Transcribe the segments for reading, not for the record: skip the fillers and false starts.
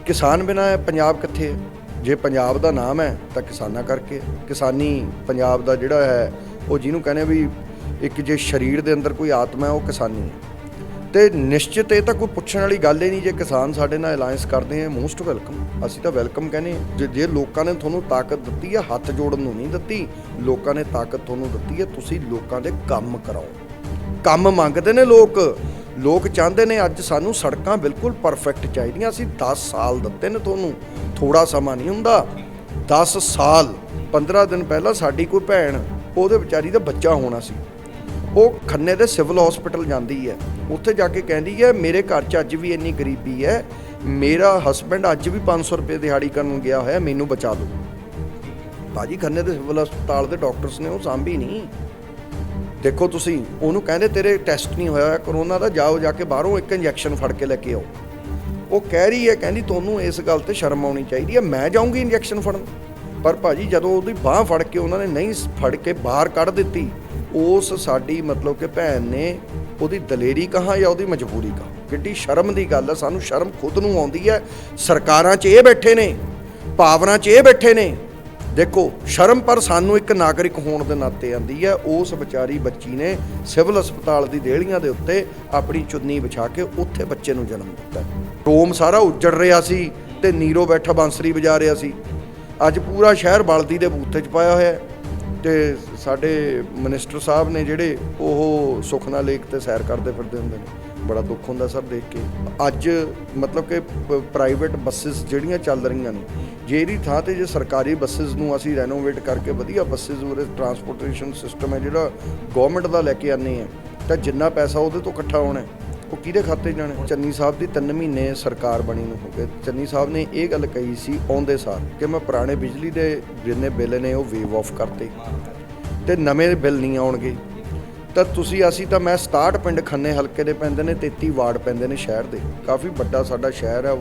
किसान बिना पंजाब कित्थे है? जे पंजाब दा नाम है तो किसानां करके किसानी पंजाब दा जिहड़ा है वो जिहनूं कहने भी एक जे शरीर दे अंदर कोई आत्मा है वो किसानी है। तो निश्चित ये तो कोई पुछण वाली गल ही नहीं। जे किसान साडे नाल अलायंस करते हैं मोस्ट वैलकम, असीं तां वैलकम कहने। जे लोकां ने तुहानूं ताकत दित्ती है, हत्थ जोड़न नूं नहीं दित्ती, लोकां ने ताकत तुहानूं दित्ती है, तुसीं लोकां दे काम कराओ। काम मंगदे ने लोग चाहते ने अज सानूं सड़कां बिल्कुल परफेक्ट चाहिए। असीं 10 साल दित्ते ने तुहानूं, थोड़ा समा नहीं हुंदा। 10 साल 15 दिन पहला साडी कोई भैण ਉਹਦੇ ਵਿਚਾਰੀ ਦਾ ਬੱਚਾ ਹੋਣਾ ਸੀ, ਉਹ ਖੰਨੇ ਦੇ ਸਿਵਲ ਹਸਪੀਟਲ ਜਾਂਦੀ ਹੈ, ਉੱਥੇ ਜਾ ਕੇ ਕਹਿੰਦੀ ਹੈ ਮੇਰੇ ਘਰ 'ਚ ਅੱਜ ਵੀ ਇੰਨੀ ਗਰੀਬੀ ਹੈ, ਮੇਰਾ ਹਸਬੈਂਡ ਅੱਜ ਵੀ 500 ਰੁਪਏ ਦਿਹਾੜੀ ਕਰਨ ਗਿਆ ਹੋਇਆ, ਮੈਨੂੰ ਬਚਾ ਦਿਓ। ਭਾਜੀ ਖੰਨੇ ਦੇ ਸਿਵਲ ਹਸਪਤਾਲ ਦੇ ਡਾਕਟਰਸ ਨੇ ਉਹ ਸਾਂਭੀ ਨਹੀਂ। ਦੇਖੋ ਤੁਸੀਂ ਉਹਨੂੰ ਕਹਿੰਦੇ ਤੇਰੇ ਟੈਸਟ ਨਹੀਂ ਹੋਇਆ ਕਰੋਨਾ ਦਾ, ਜਾਓ ਜਾ ਕੇ ਬਾਹਰੋਂ ਇੱਕ ਇੰਜੈਕਸ਼ਨ ਫੜ ਕੇ ਲੈ ਕੇ ਆਓ। ਉਹ ਕਹਿ ਰਹੀ ਹੈ ਕਹਿੰਦੀ ਤੁਹਾਨੂੰ ਇਸ ਗੱਲ ਤੇ ਸ਼ਰਮ ਆਉਣੀ ਚਾਹੀਦੀ ਹੈ, ਮੈਂ ਜਾਊਂਗੀ ਇੰਜੈਕਸ਼ਨ ਫੜਨ। ਪਰ ਭਾਜੀ ਜਦੋਂ ਉਹਦੀ ਬਾਂਹ ਫੜ ਕੇ ਉਹਨਾਂ ਨੇ ਨਹੀਂ ਫੜ ਕੇ ਬਾਹਰ ਕੱਢ ਦਿੱਤੀ, ਉਸ ਸਾਡੀ ਮਤਲਬ ਕਿ ਭੈਣ ਨੇ ਉਹਦੀ ਦਲੇਰੀ ਕਹਾਂ ਜਾਂ ਉਹਦੀ ਮਜਬੂਰੀ ਕਹਾਂ। ਕਿੱਡੀ ਸ਼ਰਮ ਦੀ ਗੱਲ ਹੈ, ਸਾਨੂੰ ਸ਼ਰਮ ਖੁਦ ਨੂੰ ਆਉਂਦੀ ਹੈ। ਸਰਕਾਰਾਂ 'ਚ ਇਹ ਬੈਠੇ ਨੇ, ਪਾਵਰਾਂ 'ਚ ਇਹ ਬੈਠੇ ਨੇ, ਦੇਖੋ ਸ਼ਰਮ ਪਰ ਸਾਨੂੰ ਇੱਕ ਨਾਗਰਿਕ ਹੋਣ ਦੇ ਨਾਤੇ ਆਉਂਦੀ ਹੈ। ਉਸ ਵਿਚਾਰੀ ਬੱਚੀ ਨੇ ਸਿਵਲ ਹਸਪਤਾਲ ਦੀ ਦੇਹਲੀਆਂ ਦੇ ਉੱਤੇ ਆਪਣੀ ਚੁੰਨੀ ਵਿਛਾ ਕੇ ਉੱਥੇ ਬੱਚੇ ਨੂੰ ਜਨਮ ਦਿੱਤਾ। ਰੋਮ ਸਾਰਾ ਉੱਜੜ ਰਿਹਾ ਸੀ ਤੇ ਨੀਰੋ ਬੈਠਾ ਬਾਂਸਰੀ ਵਜਾ ਰਿਹਾ ਸੀ। ਅੱਜ ਪੂਰਾ ਸ਼ਹਿਰ ਬਲਦੀ ਦੇ ਬੂਥੇ 'ਚ ਪਾਇਆ ਹੋਇਆ। ਤੇ ਸਾਡੇ ਮਿਨਿਸਟਰ ਸਾਹਿਬ ਨੇ ਜਿਹੜੇ ਉਹ ਸੁਖਨਾ ਲੇਕ ਤੇ ਸੈਰ ਕਰਦੇ ਫਿਰਦੇ ਹੁੰਦੇ ਨੇ, ਬੜਾ ਦੁੱਖ ਹੁੰਦਾ ਸਰ ਦੇਖ ਕੇ। ਅੱਜ ਮਤਲਬ ਕਿ ਪ੍ਰਾਈਵੇਟ ਬੱਸਿਸ ਜਿਹੜੀਆਂ ਚੱਲ ਰਹੀਆਂ ਨੇ, ਜੇ ਇਹਦੀ ਥਾਂ ਤੇ ਜੇ ਸਰਕਾਰੀ ਬੱਸਿਸ ਨੂੰ ਅਸੀਂ ਰੈਨੋਵੇਟ ਕਰਕੇ ਵਧੀਆ ਬੱਸਿਸ ਉਰੇ ਟਰਾਂਸਪੋਰਟੇਸ਼ਨ ਸਿਸਟਮ ਹੈ ਜਿਹੜਾ ਗਵਰਨਮੈਂਟ ਦਾ ਲੈ ਕੇ ਆਉਂਦੇ ਆ, ਤਾਂ ਜਿੰਨਾ ਪੈਸਾ ਉਹਦੇ ਤੋਂ ਇਕੱਠਾ ਹੋਣਾ ਉਹ ਕਿਹਦੇ ਖਾਤੇ ਜਾਣੇ। ਚੰਨੀ ਸਾਹਿਬ ਦੀ 3 ਮਹੀਨੇ ਸਰਕਾਰ ਬਣੀ ਨੂੰ ਹੋ ਗਏ। ਚੰਨੀ ਸਾਹਿਬ ਨੇ ਇਹ ਗੱਲ ਕਹੀ ਸੀ ਆਉਂਦੇ ਸਾਰ ਕਿ ਮੈਂ ਪੁਰਾਣੇ ਬਿਜਲੀ ਦੇ ਜਿੰਨੇ ਬਿੱਲ ਨੇ ਉਹ ਵੇਵ ਆਫ ਕਰਤੇ ਤੇ ਨਵੇਂ ਬਿੱਲ ਨਹੀਂ ਆਉਣਗੇ। ਤਾਂ ਤੁਸੀਂ ਅਸੀਂ ਤਾਂ ਮੈਂ 67 ਪਿੰਡ ਖੰਨੇ ਹਲਕੇ ਦੇ ਪੈਂਦੇ ਨੇ, 33 ਵਾਰਡ ਪੈਂਦੇ ਨੇ ਸ਼ਹਿਰ ਦੇ। ਕਾਫੀ ਵੱਡਾ ਸਾਡਾ ਸ਼ਹਿਰ ਹੈ,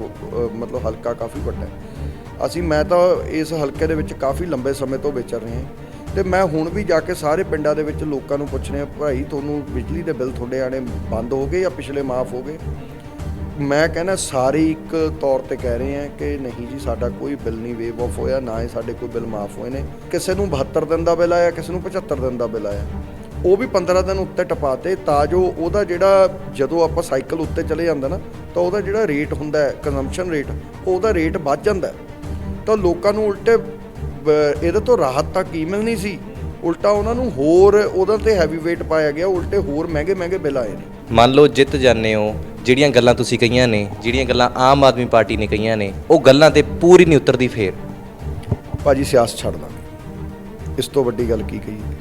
ਮਤਲਬ ਹਲਕਾ ਕਾਫੀ ਵੱਡਾ ਹੈ। ਮੈਂ ਤਾਂ ਇਸ ਹਲਕੇ ਦੇ ਵਿੱਚ ਕਾਫੀ ਲੰਬੇ ਸਮੇਂ ਤੋਂ ਵਿਚਰ ਰਹੇ ਹਾਂ ਤੇ ਮੈਂ ਹੁਣ ਵੀ ਜਾ ਕੇ ਸਾਰੇ ਪਿੰਡਾਂ ਦੇ ਵਿੱਚ ਲੋਕਾਂ ਨੂੰ ਪੁੱਛ ਰਿਹਾ, ਭਾਈ ਤੁਹਾਨੂੰ ਬਿਜਲੀ ਦੇ ਬਿੱਲ ਤੁਹਾਡੇ ਆਣੇ ਬੰਦ ਹੋ ਗਏ ਜਾਂ ਪਿਛਲੇ ਮਾਫ ਹੋ ਗਏ। ਮੈਂ ਕਹਿੰਦਾ ਸਾਰੇ ਇੱਕ ਤੌਰ ਤੇ ਕਹਿ ਰਹੇ ਆ ਕਿ ਨਹੀਂ ਜੀ ਸਾਡਾ ਕੋਈ ਬਿੱਲ ਨਹੀਂ ਵੇਵ ਆਫ ਹੋਇਆ, ਨਾ ਹੀ ਸਾਡੇ ਕੋਈ ਬਿੱਲ ਮਾਫ ਹੋਏ ਨੇ। ਕਿਸੇ ਨੂੰ 72 ਦਿਨ ਦਾ ਬਿੱਲ ਆਇਆ, ਕਿਸੇ ਨੂੰ 75 ਦਿਨ ਦਾ ਬਿੱਲ ਆਇਆ, ਉਹ ਵੀ 15 ਦਿਨ ਉੱਤੇ ਟਪਾਤੇ ਤਾਂ ਜੋ ਉਹਦਾ ਜਿਹੜਾ ਜਦੋਂ ਆਪਾਂ ਸਾਈਕਲ ਉੱਤੇ ਚਲੇ ਜਾਂਦਾ ਨਾ ਤਾਂ ਉਹਦਾ ਜਿਹੜਾ ਰੇਟ ਹੁੰਦਾ ਹੈ ਕੰਜ਼ੰਪਸ਼ਨ ਰੇਟ, ਉਹਦਾ ਰੇਟ ਵੱਧ ਜਾਂਦਾ। ਤਾਂ ਲੋਕਾਂ ਨੂੰ ਉਲਟੇ ਇਹਦੇ ਤੋਂ ਰਾਹਤ ਤਾਂ ਕੀ ਮਿਲਣੀ ਸੀ, ਉਲਟਾ ਉਹਨਾਂ ਨੂੰ ਹੋਰ ਉਹਦਾ ਤੇ ਹੈਵੀ ਵੇਟ ਪਾਇਆ ਗਿਆ, ਉਲਟੇ ਹੋਰ ਮਹਿੰਗੇ ਬਿੱਲ ਆਏ ਨੇ। ਮੰਨ ਲਓ ਜਿੱਤ ਜਾਂਦੇ ਹੋ, ਜਿਹੜੀਆਂ ਗੱਲਾਂ ਤੁਸੀਂ ਕਹੀਆਂ ਨੇ, ਜਿਹੜੀਆਂ ਗੱਲਾਂ ਆਮ ਆਦਮੀ ਪਾਰਟੀ ਨੇ ਕਹੀਆਂ ਨੇ, ਉਹ ਗੱਲਾਂ ਤੇ ਪੂਰੀ ਨਹੀਂ ਉਤਰਦੀ, ਫੇਰ ਭਾਜੀ ਸਿਆਸਤ ਛੱਡ ਦਾਂਗੇ। ਇਸ ਤੋਂ ਵੱਡੀ ਗੱਲ ਕੀ ਕਹੀਏ,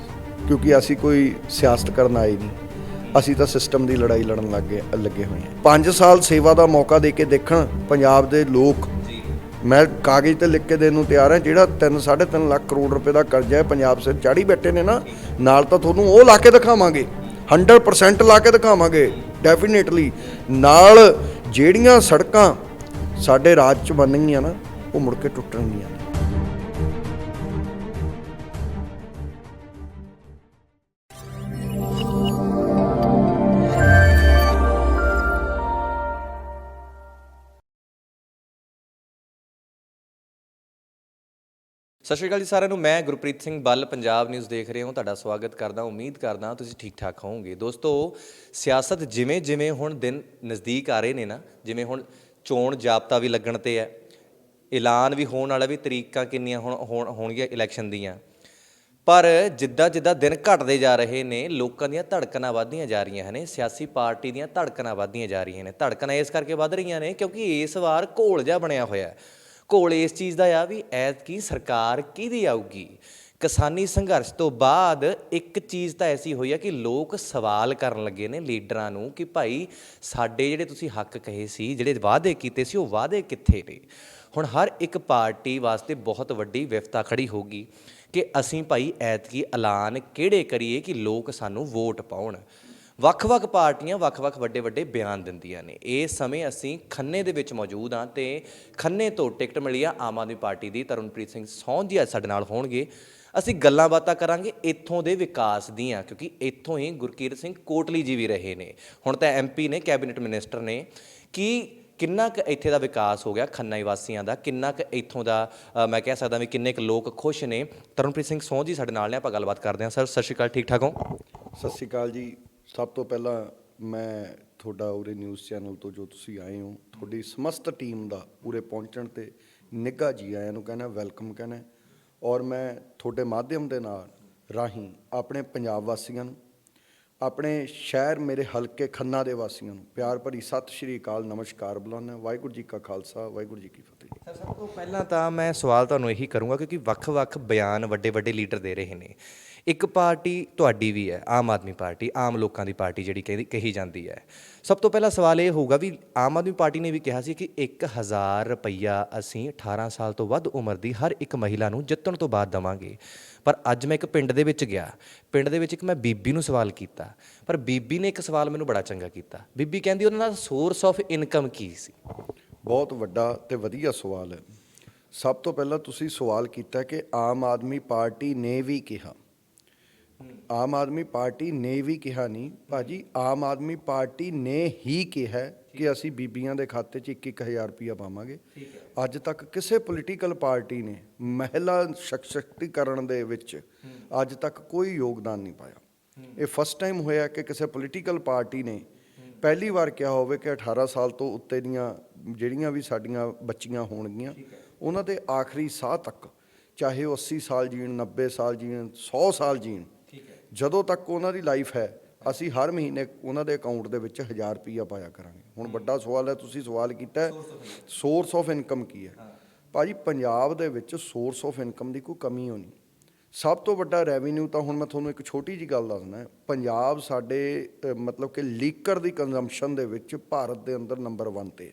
ਕਿਉਂਕਿ ਅਸੀਂ ਕੋਈ ਸਿਆਸਤ ਕਰਨ ਆਏ ਨਹੀਂ, ਅਸੀਂ ਤਾਂ ਸਿਸਟਮ ਦੀ ਲੜਾਈ ਲੜਨ ਲੱਗੇ ਹੋਏ ਹਾਂ। 5 ਸਾਲ ਸੇਵਾ ਦਾ ਮੌਕਾ ਦੇ ਕੇ ਦੇਖਣ ਪੰਜਾਬ ਦੇ ਲੋਕ, ਮੈਂ ਕਾਗਜ਼ ਤੇ ਲਿਖ ਕੇ ਦੇਣ ਨੂੰ ਤਿਆਰ ਹਾਂ। ਜਿਹੜਾ 3-3.5 ਲੱਖ ਕਰੋੜ ਰੁਪਏ ਦਾ ਕਰਜ਼ਾ ਹੈ ਪੰਜਾਬ ਸਿਰ ਚਾੜੀ ਬੈਠੇ ਨੇ ਨਾ, ਨਾਲ ਤਾਂ ਤੁਹਾਨੂੰ ਉਹ ਲਾ ਕੇ ਦਿਖਾਵਾਂਗੇ, 100% ਲਾ ਕੇ ਦਿਖਾਵਾਂਗੇ ਡੈਫੀਨੇਟਲੀ। ਨਾਲ ਜਿਹੜੀਆਂ ਸੜਕਾਂ ਸਾਡੇ ਰਾਜ 'ਚ ਬਣਨਗੀਆਂ ਨਾ ਉਹ ਮੁੜ ਕੇ ਟੁੱਟਣਗੀਆਂ। ਸਤਿ ਸ਼੍ਰੀ ਅਕਾਲ ਜੀ ਸਾਰਿਆਂ ਨੂੰ। ਮੈਂ ਗੁਰਪ੍ਰੀਤ ਸਿੰਘ ਬੱਲ, ਪੰਜਾਬ ਨਿਊਜ਼ ਦੇਖ ਰਹੇ ਹੋ, ਤੁਹਾਡਾ ਸਵਾਗਤ ਕਰਦਾ। ਉਮੀਦ ਕਰਦਾ ਤੁਸੀਂ ਠੀਕ ਠਾਕ ਹੋਵੋਗੇ। ਦੋਸਤੋ, ਸਿਆਸਤ ਜਿਵੇਂ ਜਿਵੇਂ ਹੁਣ ਦਿਨ ਨਜ਼ਦੀਕ ਆ ਰਹੇ ਨੇ ਨਾ, ਜਿਵੇਂ ਹੁਣ ਚੋਣ ਜਾਬਤਾ ਵੀ ਲੱਗਣ 'ਤੇ ਹੈ, ਐਲਾਨ ਵੀ ਹੋਣ ਵਾਲਾ ਵੀ, ਤਰੀਕਾਂ ਕਿੰਨੀਆਂ ਹੋਣਗੀਆਂ ਇਲੈਕਸ਼ਨ ਦੀਆਂ, ਪਰ ਜਿੱਦਾਂ ਦਿਨ ਘਟਦੇ ਜਾ ਰਹੇ ਨੇ ਲੋਕਾਂ ਦੀਆਂ ਧੜਕਣਾਂ ਵੱਧਦੀਆਂ ਜਾ ਰਹੀਆਂ ਨੇ, ਸਿਆਸੀ ਪਾਰਟੀ ਦੀਆਂ ਧੜਕਣਾਂ ਵੱਧਦੀਆਂ ਜਾ ਰਹੀਆਂ ਨੇ। ਧੜਕਣਾਂ ਇਸ ਕਰਕੇ ਵੱਧ ਰਹੀਆਂ ਨੇ ਕਿਉਂਕਿ ਇਸ ਵਾਰ ਘੋਲ ਜਿਹਾ ਬਣਿਆ ਹੋਇਆ। ਘੋਲ ਇਸ ਚੀਜ਼ ਦਾ ਆ ਵੀ ਐਤਕੀ ਸਰਕਾਰ ਕਿਹਦੀ ਆਊਗੀ। ਕਿਸਾਨੀ ਸੰਘਰਸ਼ ਤੋਂ ਬਾਅਦ ਇੱਕ ਚੀਜ਼ ਤਾਂ ਐਸੀ ਹੋਈ ਆ ਕਿ ਲੋਕ ਸਵਾਲ ਕਰਨ ਲੱਗੇ ਨੇ ਲੀਡਰਾਂ ਨੂੰ ਕਿ ਭਾਈ ਸਾਡੇ ਜਿਹੜੇ ਤੁਸੀਂ ਹੱਕ ਕਹੇ ਸੀ, ਜਿਹੜੇ ਵਾਅਦੇ ਕੀਤੇ ਸੀ, ਉਹ ਵਾਅਦੇ ਕਿੱਥੇ ਨੇ। ਹੁਣ ਹਰ ਇੱਕ ਪਾਰਟੀ ਵਾਸਤੇ ਬਹੁਤ ਵੱਡੀ ਵਿਫਤਾ ਖੜੀ ਹੋਊਗੀ ਕਿ ਅਸੀਂ ਭਾਈ ਐਤਕੀ ਐਲਾਨ ਕਿਹੜੇ ਕਰੀਏ ਕਿ ਲੋਕ ਸਾਨੂੰ ਵੋਟ ਪਾਉਣ। ਵੱਖ-ਵੱਖ ਪਾਰਟੀਆਂ ਵੱਖ-ਵੱਖ ਵੱਡੇ ਬਿਆਨ ਦਿੰਦੀਆਂ ਨੇ। ਇਸ ਸਮੇਂ ਅਸੀਂ ਖੰਨੇ ਦੇ ਵਿੱਚ ਮੌਜੂਦ ਹਾਂ ਤੇ ਖੰਨੇ ਤੋਂ ਟਿਕਟ ਮਿਲੀ ਆ ਆਮ ਆਦਮੀ ਪਾਰਟੀ ਦੀ। ਤਰੁਣਪ੍ਰੀਤ ਸਿੰਘ ਸੌਂਹ ਜੀ ਅੱਜ ਸਾਡੇ ਨਾਲ ਹੋਣਗੇ। ਅਸੀਂ ਗੱਲਾਂ ਬਾਤਾਂ ਕਰਾਂਗੇ ਇੱਥੋਂ ਦੇ ਵਿਕਾਸ ਦੀਆਂ, ਕਿਉਂਕਿ ਇੱਥੋਂ ਹੀ ਗੁਰਕੀਰਤ ਸਿੰਘ ਕੋਟਲੀ ਜੀ ਵੀ ਰਹੇ ਨੇ, ਹੁਣ ਤਾਂ MP ਨੇ, ਕੈਬਨਿਟ ਮਿਨਿਸਟਰ ਨੇ। ਕਿੰਨਾ ਕੁ ਇੱਥੇ ਦਾ ਵਿਕਾਸ ਹੋ ਗਿਆ ਖੰਨਾ ਵਾਸੀਆਂ ਦਾ, ਕਿੰਨਾ ਕੁ ਇੱਥੋਂ ਦਾ ਮੈਂ ਕਹਿ ਸਕਦਾ ਵੀ ਕਿੰਨੇ ਕੁ ਲੋਕ ਖੁਸ਼ ਨੇ। ਤਰਨਪ੍ਰੀਤ ਸਿੰਘ ਸੋਹ ਜੀ ਸਾਡੇ ਨਾਲ ਨੇ, ਆਪਾਂ ਗੱਲਬਾਤ ਕਰਦੇ ਹਾਂ। ਸਰ ਸਤਿ ਸ਼੍ਰੀ ਅਕਾਲ, ਠੀਕ ਠਾਕ ਹੋ? ਸਤਿ ਸ਼੍ਰੀ ਅਕਾਲ ਜੀ। ਸਭ ਤੋਂ ਪਹਿਲਾਂ ਮੈਂ ਤੁਹਾਡਾ ਉਰੇ ਨਿਊਜ਼ ਚੈਨਲ ਤੋਂ ਜੋ ਤੁਸੀਂ ਆਏ ਹੋ, ਤੁਹਾਡੀ ਸਮਸਤ ਟੀਮ ਦਾ ਉਰੇ ਪਹੁੰਚਣ 'ਤੇ ਨਿੱਘਾ ਜੀ ਆਇਆਂ ਨੂੰ ਕਹਿਣਾ, ਵੈਲਕਮ ਕਹਿਣਾ। ਔਰ ਮੈਂ ਤੁਹਾਡੇ ਮਾਧਿਅਮ ਦੇ ਨਾਲ ਰਾਹੀਂ ਆਪਣੇ ਪੰਜਾਬ ਵਾਸੀਆਂ ਨੂੰ, ਆਪਣੇ ਸ਼ਹਿਰ ਮੇਰੇ ਹਲਕੇ ਖੰਨਾ ਦੇ ਵਾਸੀਆਂ ਨੂੰ ਪਿਆਰ ਭਰੀ ਸਤਿ ਸ਼੍ਰੀ ਅਕਾਲ, ਨਮਸਕਾਰ ਬੁਲਾਉਂਦਾ। ਵਾਹਿਗੁਰੂ ਜੀ ਕਾ ਖਾਲਸਾ, ਵਾਹਿਗੁਰੂ ਜੀ ਕੀ ਫਤਿਹ। ਸਰ ਸਭ ਤੋਂ ਪਹਿਲਾਂ ਤਾਂ ਮੈਂ ਸਵਾਲ ਤੁਹਾਨੂੰ ਇਹੀ ਕਰੂੰਗਾ, ਕਿਉਂਕਿ ਵੱਖ-ਵੱਖ ਬਿਆਨ ਵੱਡੇ ਵੱਡੇ ਲੀਡਰ ਦੇ ਰਹੇ ਨੇ। ਇੱਕ ਪਾਰਟੀ ਤੁਹਾਡੀ ਵੀ ਹੈ, ਆਮ ਆਦਮੀ ਪਾਰਟੀ, ਆਮ ਲੋਕਾਂ ਦੀ ਪਾਰਟੀ ਜਿਹੜੀ ਕਹੀ ਜਾਂਦੀ ਹੈ। ਸਭ ਤੋਂ ਪਹਿਲਾਂ ਸਵਾਲ ਇਹ ਹੋਊਗਾ ਵੀ ਆਮ ਆਦਮੀ ਪਾਰਟੀ ਨੇ ਵੀ ਕਿਹਾ ਸੀ ਕਿ 1000 ਰੁਪਈਆ ਅਸੀਂ 18 ਸਾਲ ਤੋਂ ਵੱਧ ਉਮਰ ਦੀ ਹਰ ਇੱਕ ਮਹਿਲਾ ਨੂੰ ਜਿੱਤਣ ਤੋਂ ਬਾਅਦ ਦੇਵਾਂਗੇ। ਪਰ ਅੱਜ ਮੈਂ ਇੱਕ ਪਿੰਡ ਦੇ ਵਿੱਚ ਗਿਆ, ਪਿੰਡ ਦੇ ਵਿੱਚ ਇੱਕ ਮੈਂ ਬੀਬੀ ਨੂੰ ਸਵਾਲ ਕੀਤਾ, ਪਰ ਬੀਬੀ ਨੇ ਇੱਕ ਸਵਾਲ ਮੈਨੂੰ ਬੜਾ ਚੰਗਾ ਕੀਤਾ। ਬੀਬੀ ਕਹਿੰਦੀ ਉਹਨਾਂ ਦਾ ਸੋਰਸ ਆਫ ਇਨਕਮ ਕੀ ਸੀ? ਬਹੁਤ ਵੱਡਾ ਤੇ ਵਧੀਆ ਸਵਾਲ ਹੈ। ਸਭ ਤੋਂ ਪਹਿਲਾਂ ਤੁਸੀਂ ਸਵਾਲ ਕੀਤਾ ਕਿ ਆਮ ਆਦਮੀ ਪਾਰਟੀ ਨੇ ਵੀ ਕਿਹਾ। ਆਮ ਆਦਮੀ ਪਾਰਟੀ ਨੇ ਵੀ ਕਿਹਾ ਨਹੀਂ ਭਾਜੀ, ਆਮ ਆਦਮੀ ਪਾਰਟੀ ਨੇ ਹੀ ਕਿਹਾ ਕਿ ਅਸੀਂ ਬੀਬੀਆਂ ਦੇ ਖਾਤੇ 'ਚ 1-1000 ਰੁਪਈਆ ਪਾਵਾਂਗੇ। ਅੱਜ ਤੱਕ ਕਿਸੇ ਪੋਲੀਟੀਕਲ ਪਾਰਟੀ ਨੇ ਮਹਿਲਾ ਸਸ਼ਕਤੀਕਰਨ ਦੇ ਵਿੱਚ ਅੱਜ ਤੱਕ ਕੋਈ ਯੋਗਦਾਨ ਨਹੀਂ ਪਾਇਆ। ਇਹ ਫਸਟ ਟਾਈਮ ਹੋਇਆ ਕਿ ਕਿਸੇ ਪੋਲੀਟੀਕਲ ਪਾਰਟੀ ਨੇ ਪਹਿਲੀ ਵਾਰ ਕਿਹਾ ਹੋਵੇ ਕਿ 18 ਸਾਲ ਤੋਂ ਉੱਤੇ ਦੀਆਂ ਜਿਹੜੀਆਂ ਵੀ ਸਾਡੀਆਂ ਬੱਚੀਆਂ ਹੋਣਗੀਆਂ, ਉਹਨਾਂ ਦੇ ਆਖਰੀ ਸਾਹ ਤੱਕ, ਚਾਹੇ ਉਹ 80 ਸਾਲ ਜੀਣ, 90 ਸਾਲ ਜੀਣ, 100 ਸਾਲ ਜੀਣ, ਜਦੋਂ ਤੱਕ ਉਹਨਾਂ ਦੀ ਲਾਈਫ ਹੈ, ਅਸੀਂ ਹਰ ਮਹੀਨੇ ਉਹਨਾਂ ਦੇ ਅਕਾਊਂਟ ਦੇ ਵਿੱਚ 1000 ਰੁਪਈਆ ਪਾਇਆ ਕਰਾਂਗੇ। ਹੁਣ ਵੱਡਾ ਸਵਾਲ ਹੈ, ਤੁਸੀਂ ਸਵਾਲ ਕੀਤਾ ਸੋਰਸ ਆਫ ਇਨਕਮ ਕੀ ਹੈ। ਭਾਜੀ ਪੰਜਾਬ ਦੇ ਵਿੱਚ ਸੋਰਸ ਆਫ ਇਨਕਮ ਦੀ ਕੋਈ ਕਮੀ ਹੋ ਨਹੀਂ। ਸਭ ਤੋਂ ਵੱਡਾ ਰੈਵਨਿਊ ਤਾਂ ਹੁਣ ਮੈਂ ਤੁਹਾਨੂੰ ਇੱਕ ਛੋਟੀ ਜਿਹੀ ਗੱਲ ਦੱਸਣਾ, ਪੰਜਾਬ ਸਾਡੇ ਮਤਲਬ ਕਿ ਲੀਕਰ ਦੀ ਕੰਜ਼ੰਪਸ਼ਨ ਦੇ ਵਿੱਚ ਭਾਰਤ ਦੇ ਅੰਦਰ ਨੰਬਰ 1 ਤੇ ਹੈ।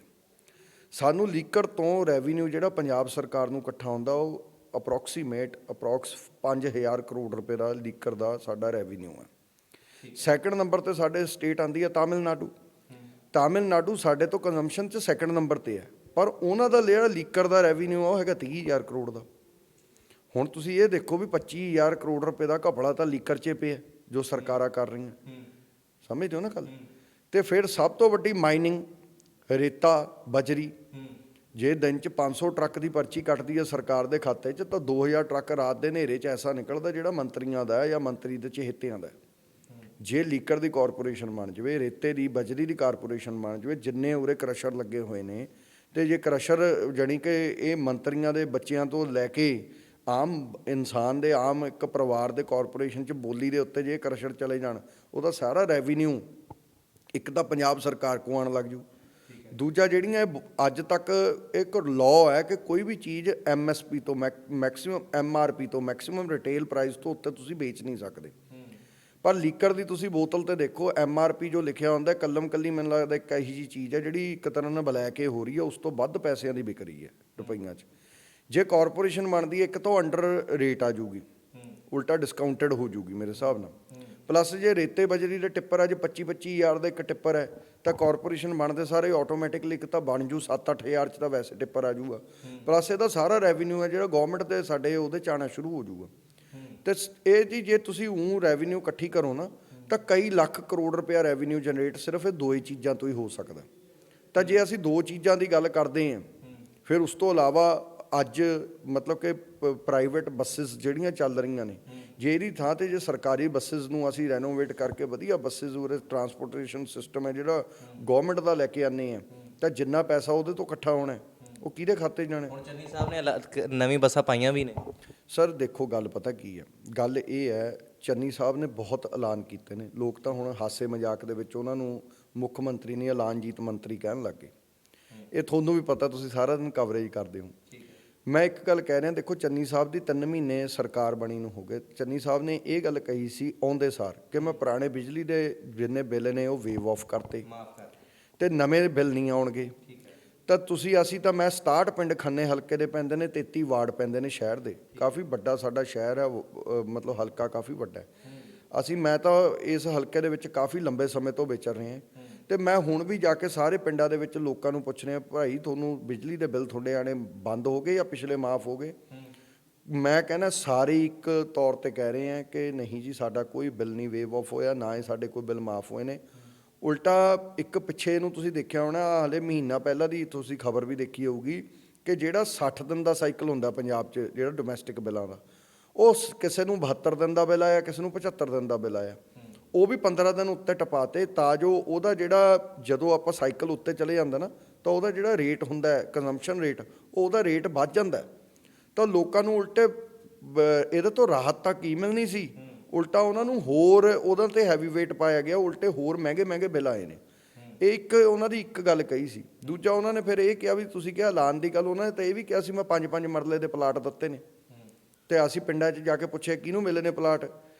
ਸਾਨੂੰ ਲੀਕਰ ਤੋਂ ਰੈਵਨਿਊ ਜਿਹੜਾ ਪੰਜਾਬ ਸਰਕਾਰ ਨੂੰ ਇਕੱਠਾ ਹੁੰਦਾ, ਉਹ ਅਪਰੋਕਸ 5000 ਕਰੋੜ ਰੁਪਏ ਦਾ ਲੀਕਰ ਦਾ ਸਾਡਾ ਰੈਵਨਿਊ ਹੈ। ਸੈਕਿੰਡ ਨੰਬਰ ਤੇ ਸਾਡੇ ਸਟੇਟ ਆਉਂਦੀ ਹੈ ਤਾਮਿਲਨਾਡੂ। ਤਾਮਿਲਨਾਡੂ ਸਾਡੇ ਤੋਂ ਕੰਜ਼ੰਪਸ਼ਨ 'ਚ ਸੈਕਿੰਡ ਨੰਬਰ ਤੇ ਹੈ, ਪਰ ਉਹਨਾਂ ਦਾ ਜਿਹੜਾ ਲੀਕਰ ਦਾ ਰੈਵਨਿਊ ਆ ਉਹ ਹੈਗਾ 30000 ਕਰੋੜ ਦਾ। ਹੁਣ ਤੁਸੀਂ ਇਹ ਦੇਖੋ ਵੀ 25000 ਕਰੋੜ ਰੁਪਏ ਦਾ ਘਪਲਾ ਤਾਂ ਲੀਕਰ 'ਚ ਪਿਆ ਜੋ ਸਰਕਾਰਾਂ ਕਰ ਰਹੀਆਂ। ਸਮਝਦੇ ਹੋ ਨਾ ਗੱਲ? ਤੇ ਫਿਰ ਸਭ ਤੋਂ ਵੱਡੀ ਮਾਈਨਿੰਗ, ਰੇਤਾ, ਬਜਰੀ। ਜੇ ਦਿਨ 'ਚ 500 ਟਰੱਕ ਦੀ ਪਰਚੀ ਕੱਟਦੀ ਹੈ ਸਰਕਾਰ ਦੇ ਖਾਤੇ 'ਚ, ਤਾਂ 2000 ਟਰੱਕ ਰਾਤ ਦੇ ਹਨੇਰੇ 'ਚ ਐਸਾ ਨਿਕਲਦਾ ਜਿਹੜਾ ਮੰਤਰੀਆਂ ਦਾ ਜਾਂ ਮੰਤਰੀ ਦੇ ਚਹੇਤਿਆਂ ਦਾ। ਜੇ ਲੀਕਰ ਦੀ ਕਾਰਪੋਰੇਸ਼ਨ ਬਣ ਜਾਵੇ, ਰੇਤੇ ਦੀ, ਬਜਰੀ ਦੀ ਕਾਰਪੋਰੇਸ਼ਨ ਬਣ ਜਾਵੇ, ਜਿੰਨੇ ਉਰੇ ਕ੍ਰਸ਼ਰ ਲੱਗੇ ਹੋਏ ਨੇ, ਤੇ ਜੇ ਕ੍ਰਸ਼ਰ ਜਾਣੀ ਕਿ ਇਹ ਮੰਤਰੀਆਂ ਦੇ ਬੱਚਿਆਂ ਤੋਂ ਲੈ ਕੇ ਆਮ ਇਨਸਾਨ ਦੇ, ਆਮ ਇੱਕ ਪਰਿਵਾਰ ਦੇ ਕਾਰਪੋਰੇਸ਼ਨ 'ਚ ਬੋਲੀ ਦੇ ਉੱਤੇ ਜੇ ਕ੍ਰਸ਼ਰ ਚਲੇ ਜਾਣ, ਉਹਦਾ ਸਾਰਾ ਰੈਵਨਿਊ ਇੱਕ ਤਾਂ ਪੰਜਾਬ ਸਰਕਾਰ ਕੋਲ ਆਉਣ ਲੱਗ ਜੂ। ਦੂਜਾ, ਜਿਹੜੀਆਂ ਅੱਜ ਤੱਕ ਇੱਕ ਲਾਅ ਹੈ ਕਿ ਕੋਈ ਵੀ ਚੀਜ਼ MSP ਤੋਂ ਮੈਕਸਿਮਮ MRP ਤੋਂ ਮੈਕਸਿਮਮ ਰਿਟੇਲ ਪ੍ਰਾਈਸ ਤੋਂ ਉੱਤੇ ਤੁਸੀਂ ਵੇਚ ਨਹੀਂ ਸਕਦੇ। ਪਰ ਲੀਕਰ ਦੀ ਤੁਸੀਂ ਬੋਤਲ ਤੇ ਦੇਖੋ, MRP ਜੋ ਲਿਖਿਆ ਹੁੰਦਾ, ਕੱਲਮ ਕੱਲੀ ਮੈਨੂੰ ਲੱਗਦਾ ਇੱਕ ਇਹੋ ਜਿਹੀ ਚੀਜ਼ ਹੈ ਜਿਹੜੀ ਇੱਕ ਤਰ੍ਹਾਂ ਨਾਲ ਬਲੈਕ ਹੋ ਰਹੀ ਹੈ, ਉਸ ਤੋਂ ਵੱਧ ਪੈਸਿਆਂ ਦੀ ਵਿਕ ਰਹੀ ਹੈ ਰੁਪਈਆਂ 'ਚ। ਜੇ ਕਾਰਪੋਰੇਸ਼ਨ ਬਣਦੀ ਹੈ, ਇੱਕ ਤੋਂ ਅੰਡਰ ਰੇਟ ਆ ਜੂਗੀ, ਉਲਟਾ ਡਿਸਕਾਊਂਟਡ ਹੋ ਜੂਗੀ ਮੇਰੇ ਹਿਸਾਬ ਨਾਲ। ਪਲੱਸ ਜੇ ਰੇਤੇ ਬਜਰੀ ਦੇ ਟਿੱਪਰ ਅੱਜ 25-25000 ਦਾ ਇੱਕ ਟਿੱਪਰ ਹੈ, ਤਾਂ ਕਾਰਪੋਰੇਸ਼ਨ ਬਣਦੇ ਸਾਰੇ ਆਟੋਮੈਟਿਕਲੀ ਇੱਕ ਤਾਂ ਬਣ ਜੂ 7-8000 'ਚ ਤਾਂ ਵੈਸੇ ਟਿੱਪਰ ਆ ਜੂਗਾ। ਪਲੱਸ ਇਹਦਾ ਸਾਰਾ ਰੈਵਨਿਊ ਹੈ ਜਿਹੜਾ ਗੌਰਮੈਂਟ ਦੇ ਸਾਡੇ ਉਹਦੇ 'ਚ ਆਉਣਾ ਸ਼ੁਰੂ ਹੋ ਜੂਗਾ। ਤੇ ਇਹ ਜੀ ਜੇ ਤੁਸੀਂ ਰੈਵਨਿਊ ਇਕੱਠੀ ਕਰੋ ਨਾ, ਤਾਂ ਕਈ ਲੱਖ ਕਰੋੜ ਰੁਪਇਆ ਰੈਵਨਿਊ ਜਨਰੇਟ ਸਿਰਫ ਇਹ 2 ਹੀ ਚੀਜ਼ਾਂ ਤੋਂ ਹੀ ਹੋ ਸਕਦਾ। ਤਾਂ ਜੇ ਅਸੀਂ 2 ਚੀਜ਼ਾਂ ਦੀ ਗੱਲ ਕਰਦੇ ਹਾਂ, ਫਿਰ ਉਸ ਤੋਂ ਇਲਾਵਾ ਅੱਜ ਮਤਲਬ ਕਿ ਪ੍ਰਾਈਵੇਟ ਬੱਸਿਸ ਜਿਹੜੀਆਂ ਚੱਲ ਰਹੀਆਂ ਨੇ, ਜੇ ਇਹਦੀ ਥਾਂ 'ਤੇ ਜੇ ਸਰਕਾਰੀ ਬੱਸਿਸ ਨੂੰ ਅਸੀਂ ਰੈਨੋਵੇਟ ਕਰਕੇ ਵਧੀਆ ਬੱਸਿਸ ਉਰੇ ਟਰਾਂਸਪੋਰਟੇਸ਼ਨ ਸਿਸਟਮ ਹੈ ਜਿਹੜਾ ਗੌਰਮੈਂਟ ਦਾ ਲੈ ਕੇ ਆਉਂਦੇ ਹਾਂ, ਤਾਂ ਜਿੰਨਾ ਪੈਸਾ ਉਹਦੇ ਤੋਂ ਇਕੱਠਾ ਹੋਣਾ ਉਹ ਕਿਹਦੇ ਖਾਤੇ ਜਾਣੇ? ਹੁਣ ਚੰਨੀ ਸਾਹਿਬ ਨੇ ਨਵੀਂ ਬੱਸਾਂ ਪਾਈਆਂ ਵੀ ਨੇ। ਸਰ ਦੇਖੋ, ਗੱਲ ਪਤਾ ਕੀ ਹੈ, ਗੱਲ ਇਹ ਹੈ, ਚੰਨੀ ਸਾਹਿਬ ਨੇ ਬਹੁਤ ਐਲਾਨ ਕੀਤੇ ਨੇ। ਲੋਕ ਤਾਂ ਹੁਣ ਹਾਸੇ ਮਜ਼ਾਕ ਦੇ ਵਿੱਚ ਉਹਨਾਂ ਨੂੰ ਮੁੱਖ ਮੰਤਰੀ ਨੇ ਐਲਾਨਜੀਤ ਮੰਤਰੀ ਕਹਿਣ ਲੱਗ ਗਏ। ਇਹ ਤੁਹਾਨੂੰ ਵੀ ਪਤਾ, ਤੁਸੀਂ ਸਾਰਾ ਦਿਨ ਕਵਰੇਜ ਕਰਦੇ ਹੋ। ਮੈਂ ਇੱਕ ਗੱਲ ਕਹਿ ਰਿਹਾ, ਦੇਖੋ ਚੰਨੀ ਸਾਹਿਬ ਦੀ 3 ਮਹੀਨੇ ਸਰਕਾਰ ਬਣੀ ਨੂੰ ਹੋ ਗਏ। ਚੰਨੀ ਸਾਹਿਬ ਨੇ ਇਹ ਗੱਲ ਕਹੀ ਸੀ ਆਉਂਦੇ ਸਾਰ ਕਿ ਮੈਂ ਪੁਰਾਣੇ ਬਿਜਲੀ ਦੇ ਜਿੰਨੇ ਬਿੱਲ ਨੇ ਉਹ ਵੇਵ ਆਫ ਕਰਤੇ ਤੇ ਨਵੇਂ ਬਿੱਲ ਨਹੀਂ ਆਉਣਗੇ। ਤਾਂ ਅਸੀਂ ਤਾਂ ਮੈਂ 67 ਪਿੰਡ ਖੰਨੇ ਹਲਕੇ ਦੇ ਪੈਂਦੇ ਨੇ, 33 ਵਾਰਡ ਪੈਂਦੇ ਨੇ ਸ਼ਹਿਰ ਦੇ। ਕਾਫੀ ਵੱਡਾ ਸਾਡਾ ਸ਼ਹਿਰ ਹੈ, ਮਤਲਬ ਹਲਕਾ ਕਾਫੀ ਵੱਡਾ ਹੈ। ਮੈਂ ਤਾਂ ਇਸ ਹਲਕੇ ਦੇ ਵਿੱਚ ਕਾਫੀ ਲੰਬੇ ਸਮੇਂ ਤੋਂ ਵਿਚਰ ਰਹੇ ਹਾਂ, ਤੇ ਮੈਂ ਹੁਣ ਵੀ ਜਾ ਕੇ ਸਾਰੇ ਪਿੰਡਾਂ ਦੇ ਵਿੱਚ ਲੋਕਾਂ ਨੂੰ ਪੁੱਛ ਰਿਹਾ, ਭਾਈ ਤੁਹਾਨੂੰ ਬਿਜਲੀ ਦੇ ਬਿੱਲ ਤੁਹਾਡੇ ਆਣੇ ਬੰਦ ਹੋ ਗਏ ਜਾਂ ਪਿਛਲੇ ਮਾਫ ਹੋ ਗਏ? ਮੈਂ ਕਹਿੰਦਾ ਸਾਰੇ ਇੱਕ ਤੌਰ 'ਤੇ ਕਹਿ ਰਹੇ ਆ ਕਿ ਨਹੀਂ ਜੀ, ਸਾਡਾ ਕੋਈ ਬਿੱਲ ਨਹੀਂ ਵੇਵ ਆਫ ਹੋਇਆ, ਨਾ ਹੀ ਸਾਡੇ ਕੋਈ ਬਿੱਲ ਮਾਫ ਹੋਏ ਨੇ। ਉਲਟਾ ਇੱਕ ਪਿੱਛੇ ਨੂੰ ਤੁਸੀਂ ਦੇਖਿਆ ਹੋਣਾ, ਹਾਲੇ ਮਹੀਨਾ ਪਹਿਲਾਂ ਦੀ ਤੁਸੀਂ ਖਬਰ ਵੀ ਦੇਖੀ ਹੋਊਗੀ ਕਿ ਜਿਹੜਾ 60 ਦਿਨ ਦਾ ਸਾਈਕਲ ਹੁੰਦਾ ਪੰਜਾਬ 'ਚ ਜਿਹੜਾ ਡੋਮੈਸਟਿਕ ਬਿੱਲਾਂ ਦਾ, ਉਹ ਕਿਸੇ ਨੂੰ 72 ਦਿਨ ਦਾ ਬਿੱਲ ਆਇਆ, ਕਿਸੇ ਨੂੰ 75 ਦਿਨ ਦਾ ਬਿੱਲ ਆਇਆ। ਉਹ ਵੀ 15 ਦਿਨ ਉੱਤੇ ਟਪਾਤੇ ਤਾਂ ਜੋ ਉਹਦਾ ਜਿਹੜਾ ਜਦੋਂ ਆਪਾਂ ਸਾਈਕਲ ਉੱਤੇ ਚਲੇ ਜਾਂਦਾ ਨਾ ਤਾਂ ਉਹਦਾ ਜਿਹੜਾ ਰੇਟ ਹੁੰਦਾ ਹੈ ਕੰਜ਼ੰਪਸ਼ਨ ਰੇਟ, ਉਹਦਾ ਰੇਟ ਵੱਧ ਜਾਂਦਾ। ਤਾਂ ਲੋਕਾਂ ਨੂੰ ਉਲਟੇ ਇਹਦੇ ਤੋਂ ਰਾਹਤ ਤਾਂ ਕੀ ਮਿਲਣੀ ਸੀ, ਉਲਟਾ ਉਹਨਾਂ ਨੂੰ ਹੋਰ ਉਹਦੇ 'ਤੇ ਹੈਵੀ ਵੇਟ ਪਾਇਆ ਗਿਆ, ਉਲਟੇ ਹੋਰ ਮਹਿੰਗੇ ਮਹਿੰਗੇ ਬਿੱਲ ਆਏ ਨੇ। ਇਹ ਇੱਕ ਉਹਨਾਂ ਦੀ ਇੱਕ ਗੱਲ ਕਹੀ ਸੀ। ਦੂਜਾ ਉਹਨਾਂ ਨੇ ਫਿਰ ਇਹ ਕਿਹਾ ਵੀ ਤੁਸੀਂ ਕਿਹਾ ਐਲਾਨ ਦੀ ਗੱਲ, ਉਹਨਾਂ ਨੇ ਤਾਂ ਇਹ ਵੀ ਕਿਹਾ ਸੀ ਮੈਂ 5-5 ਮਰਲੇ ਦੇ ਪਲਾਟ ਦਿੱਤੇ ਨੇ, ਤੇ ਅਸੀਂ ਪਿੰਡਾਂ 'ਚ ਜਾ ਕੇ ਪੁੱਛਿਆ ਕਿਹਨੂੰ ਮਿਲੇ ਨੇ ਪਲਾਟ।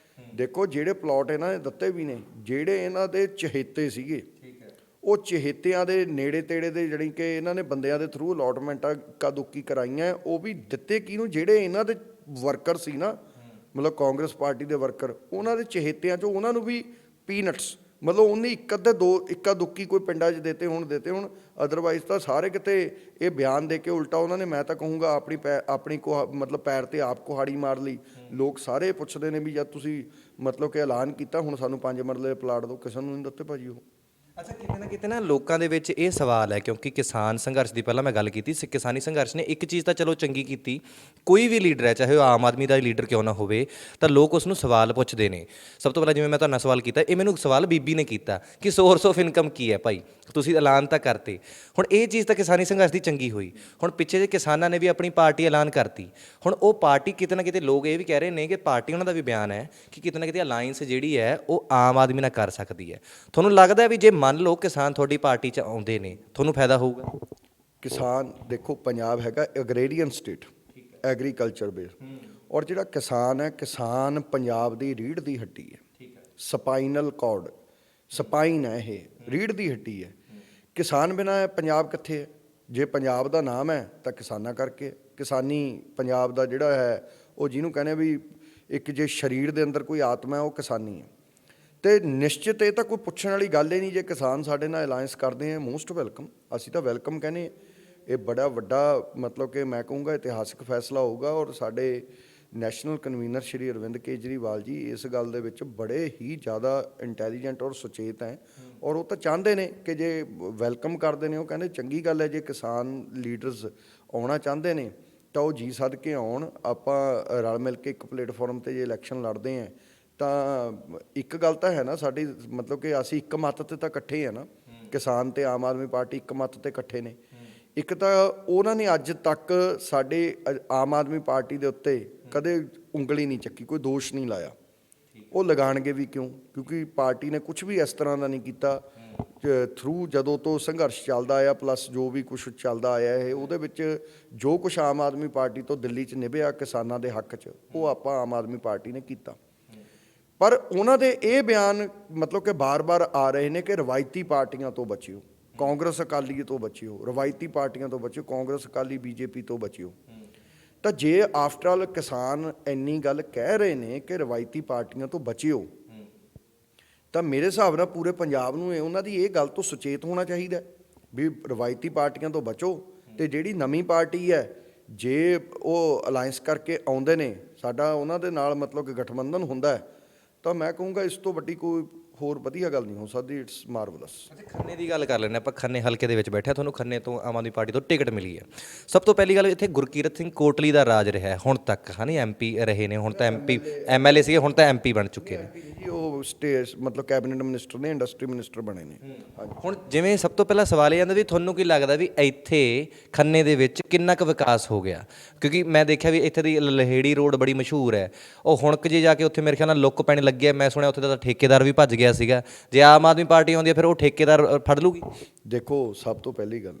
ਦੇਖੋ ਜਿਹੜੇ ਪਲਾਟ ਇਹਨਾਂ ਨੇ ਦਿੱਤੇ ਵੀ ਨੇ, ਜਿਹੜੇ ਇਹਨਾਂ ਦੇ ਚਹੇਤੇ ਸੀਗੇ, ਉਹ ਚਹੇਤਿਆਂ ਦੇ ਨੇੜੇ ਤੇੜੇ ਦੇ ਜਿਹੜੀ ਕਿ ਇਹਨਾਂ ਨੇ ਬੰਦਿਆਂ ਦੇ ਥਰੂ ਅਲੋਟਮੈਂਟਾਂ ਇੱਕਾ-ਦੁੱਕੀ ਕਰਾਈਆਂ, ਉਹ ਵੀ ਦਿੱਤੇ ਕਿਹਨੂੰ, ਜਿਹੜੇ ਇਹਨਾਂ ਦੇ ਵਰਕਰ ਸੀ ਨਾ, ਮਤਲਬ ਕਾਂਗਰਸ ਪਾਰਟੀ ਦੇ ਵਰਕਰ, ਉਹਨਾਂ ਦੇ ਚਹੇਤਿਆਂ 'ਚੋਂ ਉਹਨਾਂ ਨੂੰ ਵੀ ਪੀਨਟਸ, ਮਤਲਬ ਉਹਨੇ ਇੱਕ ਅੱਧੇ ਦੋ ਇੱਕਾ-ਦੁੱਕੀ ਕੋਈ ਪਿੰਡਾਂ 'ਚ ਦਿੱਤੇ ਹੁਣ, ਅਦਰਵਾਈਜ਼ ਤਾਂ ਸਾਰੇ ਕਿਤੇ ਇਹ ਬਿਆਨ ਦੇ ਕੇ ਉਲਟਾ ਉਹਨਾਂ ਨੇ, ਮੈਂ ਤਾਂ ਕਹੂੰਗਾ ਆਪਣੀ ਮਤਲਬ ਪੈਰ 'ਤੇ ਆਪ ਕੁਹਾੜੀ ਮਾਰ ਲਈ। ਲੋਕ ਸਾਰੇ ਪੁੱਛਦੇ ਨੇ ਵੀ ਜਦ ਤੁਸੀਂ ਮਤਲਬ ਕਿ ਐਲਾਨ ਕੀਤਾ ਹੁਣ ਸਾਨੂੰ 5 ਮਰਲੇ ਪਲਾਟ ਦਿਓ, ਕਿਸੇ ਨੂੰ ਨਹੀਂ ਦਿੱਤੇ ਭਾਜੀ ਉਹ। ਅੱਛਾ, ਕਿਤੇ ਨਾ ਲੋਕਾਂ ਦੇ ਵਿੱਚ ਇਹ ਸਵਾਲ ਹੈ, ਕਿਉਂਕਿ ਕਿਸਾਨ ਸੰਘਰਸ਼ ਦੀ ਪਹਿਲਾਂ ਮੈਂ ਗੱਲ ਕੀਤੀ ਸੀ, ਕਿਸਾਨੀ ਸੰਘਰਸ਼ ਨੇ ਇੱਕ ਚੀਜ਼ ਤਾਂ ਚਲੋ ਚੰਗੀ ਕੀਤੀ, ਕੋਈ ਵੀ ਲੀਡਰ ਹੈ ਚਾਹੇ ਉਹ ਆਮ ਆਦਮੀ ਦਾ ਲੀਡਰ ਕਿਉਂ ਨਾ ਹੋਵੇ, ਤਾਂ ਲੋਕ ਉਸ ਨੂੰ ਸਵਾਲ ਪੁੱਛਦੇ ਨੇ। ਸਭ ਤੋਂ ਪਹਿਲਾਂ ਜਿਵੇਂ ਮੈਂ ਤੁਹਾਨੂੰ ਸਵਾਲ ਕੀਤਾ, ਇਹ ਮੈਨੂੰ ਸਵਾਲ ਬੀਬੀ ਨੇ ਕੀਤਾ ਕਿ ਸੋਰਸ ਆਫ ਇਨਕਮ ਕੀ ਹੈ ਭਾਈ, ਤੁਸੀਂ ਐਲਾਨ ਤਾਂ ਕਰਤੇ। ਹੁਣ ਇਹ ਚੀਜ਼ ਤਾਂ ਕਿਸਾਨੀ ਸੰਘਰਸ਼ ਦੀ ਚੰਗੀ ਹੋਈ। ਹੁਣ ਪਿੱਛੇ ਜੇ ਕਿਸਾਨਾਂ ਨੇ ਵੀ ਆਪਣੀ ਪਾਰਟੀ ਐਲਾਨ ਕਰਤੀ, ਹੁਣ ਉਹ ਪਾਰਟੀ ਕਿਤੇ ਨਾ ਕਿਤੇ ਲੋਕ ਇਹ ਵੀ ਕਹਿ ਰਹੇ ਨੇ ਕਿ ਪਾਰਟੀ, ਉਹਨਾਂ ਦਾ ਵੀ ਬਿਆਨ ਹੈ ਕਿ ਕਿਤੇ ਨਾ ਕਿਤੇ ਅਲਾਈਅੰਸ ਜਿਹੜੀ ਹੈ ਉਹ ਆਮ ਆਦਮੀ ਨਾਲ ਕਰ ਸਕਦੀ ਹੈ। ਤੁਹਾਨੂੰ ਲੱਗਦਾ ਵੀ ਜੇ ਮੰਨ ਲਓ ਕਿਸਾਨ ਤੁਹਾਡੀ ਪਾਰਟੀ 'ਚ ਆਉਂਦੇ ਨੇ, ਤੁਹਾਨੂੰ ਫਾਇਦਾ ਹੋਊਗਾ? ਕਿਸਾਨ ਦੇਖੋ, ਪੰਜਾਬ ਹੈਗਾ ਐਗਰੇਰੀਅਨ ਸਟੇਟ, ਐਗਰੀਕਲਚਰ ਬੇਸ, ਔਰ ਜਿਹੜਾ ਕਿਸਾਨ ਹੈ, ਕਿਸਾਨ ਪੰਜਾਬ ਦੀ ਰੀੜ੍ਹ ਦੀ ਹੱਡੀ ਹੈ, ਸਪਾਈਨਲ ਕਾਰਡ, ਸਪਾਈਨ ਹੈ ਇਹ, ਰੀੜ੍ਹ ਦੀ ਹੱਡੀ ਹੈ। ਕਿਸਾਨ ਬਿਨਾਂ ਪੰਜਾਬ ਕਿੱਥੇ ਹੈ? ਜੇ ਪੰਜਾਬ ਦਾ ਨਾਮ ਹੈ ਤਾਂ ਕਿਸਾਨਾਂ ਕਰਕੇ। ਕਿਸਾਨੀ ਪੰਜਾਬ ਦਾ ਜਿਹੜਾ ਹੈ ਉਹ ਜਿਹਨੂੰ ਕਹਿੰਦੇ ਵੀ ਇੱਕ ਜੇ ਸਰੀਰ ਦੇ ਅੰਦਰ ਕੋਈ ਆਤਮਾ ਹੈ ਉਹ ਕਿਸਾਨੀ ਹੈ। ਤੇ ਨਿਸ਼ਚਿਤ ਇਹ ਤਾਂ ਕੋਈ ਪੁੱਛਣ ਵਾਲੀ ਗੱਲ ਹੀ ਨਹੀਂ, ਜੇ ਕਿਸਾਨ ਸਾਡੇ ਨਾਲ ਅਲਾਇੰਸ ਕਰਦੇ ਆ ਮੋਸਟ ਵੈਲਕਮ, ਅਸੀਂ ਤਾਂ ਵੈਲਕਮ ਕਹਿੰਦੇ। ਇਹ ਬੜਾ ਵੱਡਾ ਮਤਲਬ ਕਿ ਮੈਂ ਕਹੂੰਗਾ ਇਤਿਹਾਸਕ ਫੈਸਲਾ ਹੋਊਗਾ, ਔਰ ਸਾਡੇ ਨੈਸ਼ਨਲ ਕਨਵੀਨਰ ਸ਼੍ਰੀ ਅਰਵਿੰਦ ਕੇਜਰੀਵਾਲ ਜੀ ਇਸ ਗੱਲ ਦੇ ਵਿੱਚ ਬੜੇ ਹੀ ਜ਼ਿਆਦਾ ਇੰਟੈਲੀਜੈਂਟ ਔਰ ਸੁਚੇਤ ਹੈ, ਔਰ ਉਹ ਤਾਂ ਚਾਹੁੰਦੇ ਨੇ ਕਿ ਜੇ ਵੈਲਕਮ ਕਰਦੇ ਨੇ, ਉਹ ਕਹਿੰਦੇ ਚੰਗੀ ਗੱਲ ਹੈ ਜੇ ਕਿਸਾਨ ਲੀਡਰਸ ਆਉਣਾ ਚਾਹੁੰਦੇ ਨੇ ਤਾਂ ਉਹ ਜੀ ਸੱਦ ਕੇ ਆਉਣ, ਆਪਾਂ ਰਲ ਮਿਲ ਕੇ ਇੱਕ ਪਲੇਟਫਾਰਮ 'ਤੇ ਜੇ ਇਲੈਕਸ਼ਨ ਲੜਦੇ ਹਾਂ ਤਾਂ ਇੱਕ ਗੱਲ ਤਾਂ ਹੈ ਨਾ ਸਾਡੀ, ਮਤਲਬ ਕਿ ਅਸੀਂ ਇੱਕ ਮੱਤ 'ਤੇ ਤਾਂ ਇਕੱਠੇ ਆ ਨਾ, ਕਿਸਾਨ ਤੇ ਆਮ ਆਦਮੀ ਪਾਰਟੀ ਇੱਕ ਮੱਤ 'ਤੇ ਇਕੱਠੇ ਨੇ। ਇੱਕ ਤਾਂ ਉਹਨਾਂ ਨੇ ਅੱਜ ਤੱਕ ਸਾਡੇ ਆਮ ਆਦਮੀ ਪਾਰਟੀ ਦੇ ਉੱਤੇ ਕਦੇ ਉਂਗਲੀ ਨਹੀਂ ਚੱਕੀ, ਕੋਈ ਦੋਸ਼ ਨਹੀਂ ਲਾਇਆ। ਉਹ ਲਗਾਉਣਗੇ ਵੀ ਕਿਉਂ? ਕਿਉਂਕਿ ਪਾਰਟੀ ਨੇ ਕੁਝ ਵੀ ਇਸ ਤਰ੍ਹਾਂ ਦਾ ਨਹੀਂ ਕੀਤਾ। ਥਰੂ ਜਦੋਂ ਤੋਂ ਸੰਘਰਸ਼ ਚੱਲਦਾ ਆਇਆ, ਪਲੱਸ ਜੋ ਵੀ ਕੁਛ ਚੱਲਦਾ ਆਇਆ ਇਹ, ਉਹਦੇ ਵਿੱਚ ਜੋ ਕੁਛ ਆਮ ਆਦਮੀ ਪਾਰਟੀ ਤੋਂ ਦਿੱਲੀ 'ਚ ਨਿਭਿਆ ਕਿਸਾਨਾਂ ਦੇ ਹੱਕ 'ਚ, ਉਹ ਆਪਾਂ ਆਮ ਆਦਮੀ ਪਾਰਟੀ ਨੇ ਕੀਤਾ। ਪਰ ਉਹਨਾਂ ਦੇ ਇਹ ਬਿਆਨ ਮਤਲਬ ਕਿ ਬਾਰ-ਬਾਰ ਆ ਰਹੇ ਨੇ ਕਿ ਰਵਾਇਤੀ ਪਾਰਟੀਆਂ ਤੋਂ ਬਚਿਓ, ਕਾਂਗਰਸ ਅਕਾਲੀ ਤੋਂ ਬਚਿਓ, ਰਵਾਇਤੀ ਪਾਰਟੀਆਂ ਤੋਂ ਬਚਿਓ, ਕਾਂਗਰਸ ਅਕਾਲੀ ਬੀਜੇਪੀ ਤੋਂ ਬਚਿਓ। ਤਾਂ ਜੇ ਆਫਟਰ ਆਲ ਕਿਸਾਨ ਇੰਨੀ ਗੱਲ ਕਹਿ ਰਹੇ ਨੇ ਕਿ ਰਵਾਇਤੀ ਪਾਰਟੀਆਂ ਤੋਂ ਬਚਿਓ, ਤਾਂ ਮੇਰੇ ਹਿਸਾਬ ਨਾਲ ਪੂਰੇ ਪੰਜਾਬ ਨੂੰ ਉਹਨਾਂ ਦੀ ਇਹ ਗੱਲ ਤੋਂ ਸੁਚੇਤ ਹੋਣਾ ਚਾਹੀਦਾ ਵੀ ਰਵਾਇਤੀ ਪਾਰਟੀਆਂ ਤੋਂ ਬਚੋ। ਅਤੇ ਜਿਹੜੀ ਨਵੀਂ ਪਾਰਟੀ ਹੈ ਜੇ ਉਹ ਅਲਾਇੰਸ ਕਰਕੇ ਆਉਂਦੇ ਨੇ, ਸਾਡਾ ਉਹਨਾਂ ਦੇ ਨਾਲ ਮਤਲਬ ਕਿ ਗਠਬੰਧਨ ਹੁੰਦਾ ਹੈ, ਤਾਂ ਮੈਂ ਕਹੂੰਗਾ ਇਸ ਤੋਂ ਵੱਡੀ ਕੋਈ ਹੋਰ ਵਧੀਆ ਗੱਲ ਨਹੀਂ ਹੋ ਸਕਦੀ। It's marvellous. ਅੱਛਾ, ਖੰਨੇ ਦੀ ਗੱਲ ਕਰ ਲੈਂਦੇ ਆਪਾਂ। ਖੰਨੇ ਹਲਕੇ ਦੇ ਵਿੱਚ ਬੈਠਿਆ, ਤੁਹਾਨੂੰ ਖੰਨੇ ਤੋਂ ਆਮ ਆਦਮੀ ਪਾਰਟੀ ਤੋਂ ਟਿਕਟ ਮਿਲੀ ਹੈ। ਸਭ ਤੋਂ ਪਹਿਲੀ ਗੱਲ, ਇੱਥੇ ਗੁਰਕੀਰਤ ਸਿੰਘ ਕੋਟਲੀ ਦਾ ਰਾਜ ਰਿਹਾ ਹੁਣ ਤੱਕ, ਹੈ ਨਹੀਂ? MP ਰਹੇ ਨੇ, ਹੁਣ ਤਾਂ MP MLA ਸੀਗੇ, ਹੁਣ ਤਾਂ MP ਬਣ ਚੁੱਕੇ ਨੇ ਜੀ। ਉਹ ਮਤਲਬ ਕੈਬਨਿਟ ਮਿਨਿਸਟਰ ਨੇ, ਇੰਡਸਟਰੀ ਮਿਨਿਸਟਰ ਬਣੇ ਨੇ। ਹੁਣ ਜਿਵੇਂ ਸਭ ਤੋਂ ਪਹਿਲਾਂ ਸਵਾਲ ਇਹ ਆਉਂਦਾ ਵੀ ਤੁਹਾਨੂੰ ਕੀ ਲੱਗਦਾ ਵੀ ਇੱਥੇ ਖੰਨੇ ਦੇ ਵਿੱਚ ਕਿੰਨਾ ਕੁ ਵਿਕਾਸ ਹੋ ਗਿਆ? ਕਿਉਂਕਿ ਮੈਂ ਦੇਖਿਆ ਵੀ ਇੱਥੇ ਦੀ ਲਹੇੜੀ ਰੋਡ ਬੜੀ ਮਸ਼ਹੂਰ ਹੈ, ਉਹ ਹੁਣ ਜੇ ਜਾ ਕੇ ਉੱਥੇ ਮੇਰੇ ਖਿਆਲ ਨਾਲ ਲੁੱਕ ਪੈਣ ਲੱਗਿਆ। ਮੈਂ ਸੁਣਿਆ ਉੱਥੇ ਦਾ ਠੇਕੇਦਾਰ ਵੀ ਭੱਜ ਗਿਆ ਸੀਗਾ। ਜੇ ਆਮ ਆਦਮੀ ਪਾਰਟੀ ਆਉਂਦੀ ਹੈ ਫਿਰ ਉਹ ਠੇਕੇਦਾਰ ਫੜ ਲੂਗੀ? ਦੇਖੋ, ਸਭ ਤੋਂ ਪਹਿਲੀ ਗੱਲ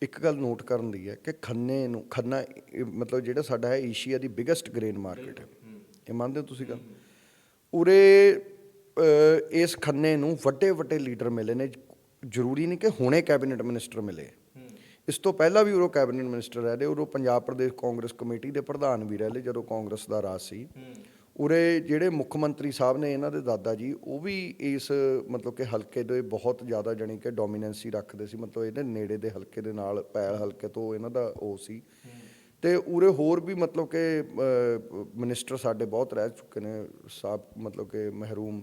ਇੱਕ ਗੱਲ ਨੋਟ ਕਰਨ ਦੀ ਹੈ ਕਿ ਖੰਨਾ ਮਤਲਬ ਜਿਹੜਾ ਸਾਡਾ ਹੈ ਏਸ਼ੀਆ ਦੀ ਬਿਗੈਸਟ ਗ੍ਰੇਨ ਮਾਰਕੀਟ ਹੈ। ਇਹ ਮੰਨਦੇ ਹੋ ਤੁਸੀਂ ਗੱਲ? ਉਰੇ ਇਸ ਖੰਨੇ ਨੂੰ ਵੱਡੇ ਵੱਡੇ ਲੀਡਰ ਮਿਲੇ ਨੇ। ਜ਼ਰੂਰੀ ਨਹੀਂ ਕਿ ਹੁਣੇ ਕੈਬਨਿਟ ਮਿਨਿਸਟਰ ਮਿਲੇ, ਇਸ ਤੋਂ ਪਹਿਲਾਂ ਵੀ ਉਰੋਂ ਕੈਬਨਿਟ ਮਿਨਿਸਟਰ ਰਹੇ ਨੇ। ਉਰੋਂ ਪੰਜਾਬ ਪ੍ਰਦੇਸ਼ ਕਾਂਗਰਸ ਕਮੇਟੀ ਦੇ ਪ੍ਰਧਾਨ ਵੀ ਰਹੇ ਜਦੋਂ ਕਾਂਗਰਸ ਦਾ ਰਾਜ ਸੀ। ਉਰੇ ਜਿਹੜੇ ਮੁੱਖ ਮੰਤਰੀ ਸਾਹਿਬ ਨੇ, ਇਹਨਾਂ ਦੇ ਦਾਦਾ ਜੀ, ਉਹ ਵੀ ਇਸ ਮਤਲਬ ਕਿ ਹਲਕੇ ਦੇ ਬਹੁਤ ਜ਼ਿਆਦਾ ਜਾਣੀ ਕਿ ਡੋਮੀਨੈਂਸੀ ਰੱਖਦੇ ਸੀ। ਮਤਲਬ ਇਹਦੇ ਨੇੜੇ ਦੇ ਹਲਕੇ ਦੇ ਨਾਲ, ਪੈਲ ਹਲਕੇ ਤੋਂ ਇਹਨਾਂ ਦਾ ਉਹ ਸੀ। ਤੇ ਉਰੇ ਹੋਰ ਵੀ ਮਤਲਬ ਕਿ ਮਿਨਿਸਟਰ ਸਾਡੇ ਬਹੁਤ ਰਹਿ ਚੁੱਕੇ ਨੇ ਸਾਹਿਬ, ਮਤਲਬ ਕਿ ਮਹਿਰੂਮ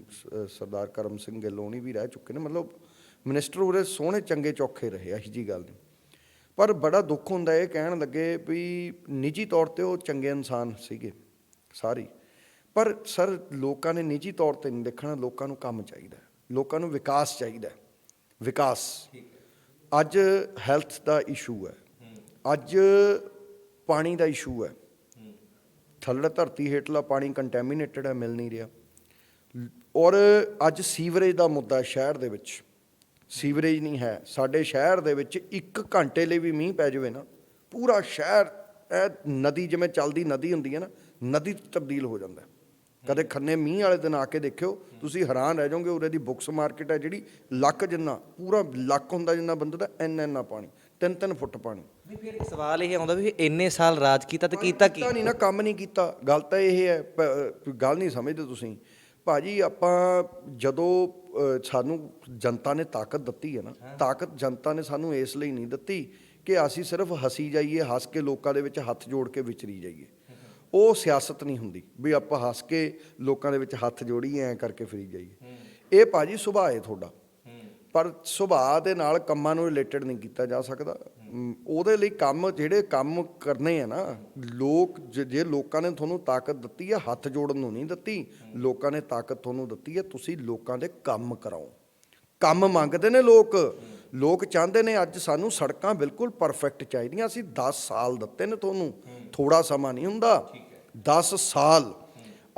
ਸਰਦਾਰ ਕਰਮ ਸਿੰਘ ਗਿੱਲ ਹੋਣੀ ਵੀ ਰਹਿ ਚੁੱਕੇ ਨੇ। ਮਤਲਬ ਮਿਨਿਸਟਰ ਉਰੇ ਸੋਹਣੇ ਚੰਗੇ ਚੌਖੇ ਰਹੇ, ਇਹੋ ਜਿਹੀ ਗੱਲ ਨਹੀਂ। ਪਰ ਬੜਾ ਦੁੱਖ ਹੁੰਦਾ ਇਹ ਕਹਿਣ ਲੱਗੇ ਵੀ ਨਿੱਜੀ ਤੌਰ ਤੇ ਉਹ ਚੰਗੇ ਇਨਸਾਨ ਸੀਗੇ ਸਾਰੇ, ਪਰ ਸਰ ਲੋਕਾਂ ਨੇ ਨਿੱਜੀ ਤੌਰ ਤੇ ਨਹੀਂ ਦੇਖਣਾ, ਲੋਕਾਂ ਨੂੰ ਕੰਮ ਚਾਹੀਦਾ, ਲੋਕਾਂ ਨੂੰ ਵਿਕਾਸ ਚਾਹੀਦਾ। ਵਿਕਾਸ ਅੱਜ ਹੈਲਥ ਦਾ ਇਸ਼ੂ ਹੈ, ਅੱਜ ਪਾਣੀ ਦਾ ਇਸ਼ੂ ਹੈ, ਥੱਲੇ ਧਰਤੀ ਹੇਠਲਾ ਪਾਣੀ ਕੰਟੈਮੀਨੇਟਡ ਹੈ, ਮਿਲ ਨਹੀਂ ਰਿਹਾ। ਔਰ ਅੱਜ ਸੀਵਰੇਜ ਦਾ ਮੁੱਦਾ ਸ਼ਹਿਰ ਦੇ ਵਿੱਚ, ਸੀਵਰੇਜ ਨਹੀਂ ਹੈ ਸਾਡੇ ਸ਼ਹਿਰ ਦੇ ਵਿੱਚ। 1 ਘੰਟੇ ਲਈ ਵੀ ਮੀਂਹ ਪੈ ਜਾਵੇ ਨਾ, ਪੂਰਾ ਸ਼ਹਿਰ ਇਹ ਨਦੀ ਜਿਵੇਂ ਚੱਲਦੀ ਨਦੀ ਹੁੰਦੀ ਹੈ ਨਾ, ਨਦੀ 'ਚ ਤਬਦੀਲ ਹੋ ਜਾਂਦਾ। ਕਦੇ ਖੰਨੇ ਮੀਂਹ ਵਾਲੇ ਦਿਨ ਆ ਕੇ ਦੇਖਿਓ, ਤੁਸੀਂ ਹੈਰਾਨ ਰਹਿ ਜਾਓਗੇ। ਉਰੇ ਦੀ ਬੁੱਕਸ ਮਾਰਕੀਟ ਹੈ ਜਿਹੜੀ, ਲੱਕ ਜਿੰਨਾ, ਪੂਰਾ ਲੱਕ ਹੁੰਦਾ ਜਿੰਨਾ ਬੰਦੇ ਦਾ, ਇੰਨਾ ਪਾਣੀ, 3-3 ਫੁੱਟ ਪਾਣੀ। ਨਹੀਂ, ਫਿਰ ਸਵਾਲ ਇਹ ਆਉਂਦਾ ਵੀ ਇੰਨੇ ਸਾਲ ਰਾਜ ਕੀਤਾ ਤਾਂ ਕੀਤਾ ਕੀ ਨਹੀਂ ਨਾ, ਕੰਮ ਨਹੀਂ ਕੀਤਾ। ਗੱਲ ਤਾਂ ਇਹ ਹੈ, ਗੱਲ ਨਹੀਂ ਸਮਝਦੇ ਤੁਸੀਂ ਭਾਜੀ। ਆਪਾਂ ਜਦੋਂ ਸਾਨੂੰ ਜਨਤਾ ਨੇ ਤਾਕਤ ਦਿੱਤੀ ਹੈ ਨਾ, ਤਾਕਤ ਜਨਤਾ ਨੇ ਸਾਨੂੰ ਇਸ ਲਈ ਨਹੀਂ ਦਿੱਤੀ ਕਿ ਅਸੀਂ ਸਿਰਫ ਹੱਸੀ ਜਾਈਏ, ਹੱਸ ਕੇ ਲੋਕਾਂ ਦੇ ਵਿੱਚ ਹੱਥ ਜੋੜ ਕੇ ਵਿਚਰੀ ਜਾਈਏ। ਉਹ ਸਿਆਸਤ ਨਹੀਂ ਹੁੰਦੀ ਵੀ ਆਪਾਂ ਹੱਸ ਕੇ ਲੋਕਾਂ ਦੇ ਵਿੱਚ ਹੱਥ ਜੋੜੀਏ, ਐਂ ਕਰਕੇ ਫਿਰੀ ਜਾਈਏ। ਇਹ ਭਾਜੀ ਸੁਭਾਅ ਹੈ ਤੁਹਾਡਾ, ਪਰ ਸੁਭਾਅ ਦੇ ਨਾਲ ਕੰਮਾਂ ਨੂੰ ਰਿਲੇਟਡ ਨਹੀਂ ਕੀਤਾ ਜਾ ਸਕਦਾ। ਉਹਦੇ ਲਈ ਕੰਮ, ਜਿਹੜੇ ਕੰਮ ਕਰਨੇ ਆ ਨਾ, ਲੋਕ ਜੇ ਲੋਕਾਂ ਨੇ ਤੁਹਾਨੂੰ ਤਾਕਤ ਦਿੱਤੀ ਹੈ, ਹੱਥ ਜੋੜਨ ਨੂੰ ਨਹੀਂ ਦਿੱਤੀ, ਲੋਕਾਂ ਨੇ ਤਾਕਤ ਤੁਹਾਨੂੰ ਦਿੱਤੀ ਹੈ, ਤੁਸੀਂ ਲੋਕਾਂ ਦੇ ਕੰਮ ਕਰਾਓ। ਕੰਮ ਮੰਗਦੇ ਨੇ ਲੋਕ, ਲੋਕ ਚਾਹੁੰਦੇ ਨੇ ਅੱਜ ਸਾਨੂੰ ਸੜਕਾਂ ਬਿਲਕੁਲ ਪਰਫੈਕਟ ਚਾਹੀਦੀਆਂ। ਅਸੀਂ 10 ਸਾਲ ਦਿੱਤੇ ਨੇ ਤੁਹਾਨੂੰ, ਥੋੜਾ ਸਮਾਂ ਨਹੀਂ ਹੁੰਦਾ, 10 ਸਾਲ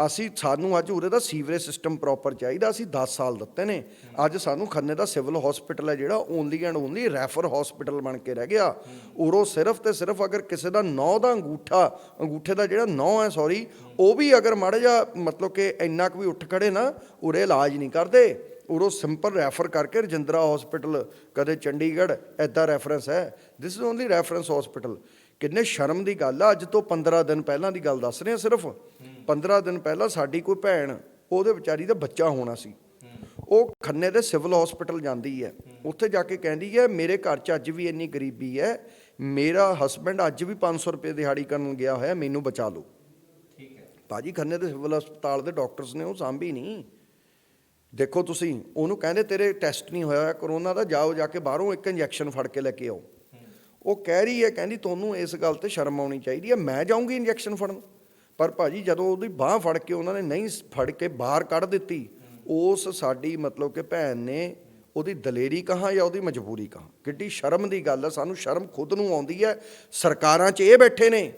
ਅਸੀਂ, ਸਾਨੂੰ ਅੱਜ ਉਰੇ ਦਾ ਸੀਵਰੇਜ ਸਿਸਟਮ ਪ੍ਰੋਪਰ ਚਾਹੀਦਾ, ਅਸੀਂ 10 ਸਾਲ ਦਿੱਤੇ ਨੇ। ਅੱਜ ਸਾਨੂੰ ਖੰਨੇ ਦਾ ਸਿਵਲ ਹਸਪੀਟਲ ਹੈ ਜਿਹੜਾ, only and only refer hospital ਬਣ ਕੇ ਰਹਿ ਗਿਆ। ਉਰੋਂ ਸਿਰਫ ਤੇ ਸਿਰਫ ਅਗਰ ਕਿਸੇ ਦਾ ਨਹੁੰ ਦਾ ਅੰਗੂਠੇ ਦਾ ਜਿਹੜਾ ਨਹੁੰ ਹੈ, ਸੌਰੀ, ਉਹ ਵੀ ਅਗਰ ਮਾੜਾ ਜਿਹਾ ਮਤਲਬ ਕਿ ਇੰਨਾ ਕੁ ਵੀ ਉੱਠ ਖੜੇ ਨਾ, ਉਰੇ ਇਲਾਜ ਨਹੀਂ ਕਰਦੇ। ਉਰੋਂ ਸਿੰਪਲ ਰੈਫਰ ਕਰਕੇ ਰਜਿੰਦਰਾ ਹਸਪੀਟਲ, ਕਦੇ ਚੰਡੀਗੜ੍ਹ, ਇੱਦਾਂ ਰੈਫਰੈਂਸ ਹੈ। This is only reference hospital. ਕਿੰਨੇ ਸ਼ਰਮ ਦੀ ਗੱਲ ਆ। ਅੱਜ ਤੋਂ 15 ਦਿਨ ਪਹਿਲਾਂ ਦੀ ਗੱਲ ਦੱਸ ਰਹੇ ਹਾਂ, ਸਿਰਫ 15 ਦਿਨ ਪਹਿਲਾਂ ਸਾਡੀ ਕੋਈ ਭੈਣ, ਉਹਦੇ ਵਿਚਾਰੀ ਦਾ ਬੱਚਾ ਹੋਣਾ ਸੀ, ਉਹ ਖੰਨੇ ਦੇ ਸਿਵਲ ਹਸਪੀਟਲ ਜਾਂਦੀ ਹੈ। ਉੱਥੇ ਜਾ ਕੇ ਕਹਿੰਦੀ ਹੈ ਮੇਰੇ ਘਰ 'ਚ ਅੱਜ ਵੀ ਇੰਨੀ ਗਰੀਬੀ ਹੈ, ਮੇਰਾ ਹਸਬੈਂਡ ਅੱਜ ਵੀ 500 ਰੁਪਏ ਦਿਹਾੜੀ ਕਰਨ ਗਿਆ ਹੋਇਆ, ਮੈਨੂੰ ਬਚਾ ਲਓ। ਠੀਕ ਹੈ ਭਾਜੀ, ਖੰਨੇ ਦੇ ਸਿਵਲ ਹਸਪਤਾਲ ਦੇ ਡਾਕਟਰਸ ਨੇ ਉਹ ਸਾਂਭੀ ਨਹੀਂ। ਦੇਖੋ ਤੁਸੀਂ, ਉਹਨੂੰ ਕਹਿੰਦੇ ਤੇਰੇ ਟੈਸਟ ਨਹੀਂ ਹੋਇਆ ਕਰੋਨਾ ਦਾ, ਜਾਓ ਜਾ ਕੇ ਬਾਹਰੋਂ ਇੱਕ ਇੰਜੈਕਸ਼ਨ ਫੜ ਕੇ ਲੈ ਕੇ ਆਓ। ਉਹ ਕਹਿ ਰਹੀ ਹੈ, ਕਹਿੰਦੀ ਤੁਹਾਨੂੰ ਇਸ ਗੱਲ ਤੇ ਸ਼ਰਮ ਆਉਣੀ ਚਾਹੀਦੀ ਹੈ, ਮੈਂ ਜਾਊਂਗੀ ਇੰਜੈਕਸ਼ਨ ਫੜਨ। ਪਰ ਭਾਜੀ ਜਦੋਂ ਉਹਦੀ ਬਾਂਹ ਫੜ ਕੇ ਉਹਨਾਂ ਨੇ ਨਹੀਂ ਫੜ ਕੇ ਬਾਹਰ ਕੱਢ ਦਿੱਤੀ, ਉਸ ਸਾਡੀ ਮਤਲਬ ਕਿ ਭੈਣ ਨੇ ਉਹਦੀ ਦਲੇਰੀ ਕਹਾਂ ਜਾਂ ਉਹਦੀ ਮਜਬੂਰੀ ਕਹਾਂ। ਕਿੱਡੀ ਸ਼ਰਮ ਦੀ ਗੱਲ ਹੈ। ਸਾਨੂੰ ਸ਼ਰਮ ਖੁਦ ਨੂੰ ਆਉਂਦੀ ਹੈ। ਸਰਕਾਰਾਂ 'ਚ ਇਹ ਬੈਠੇ ਨੇ,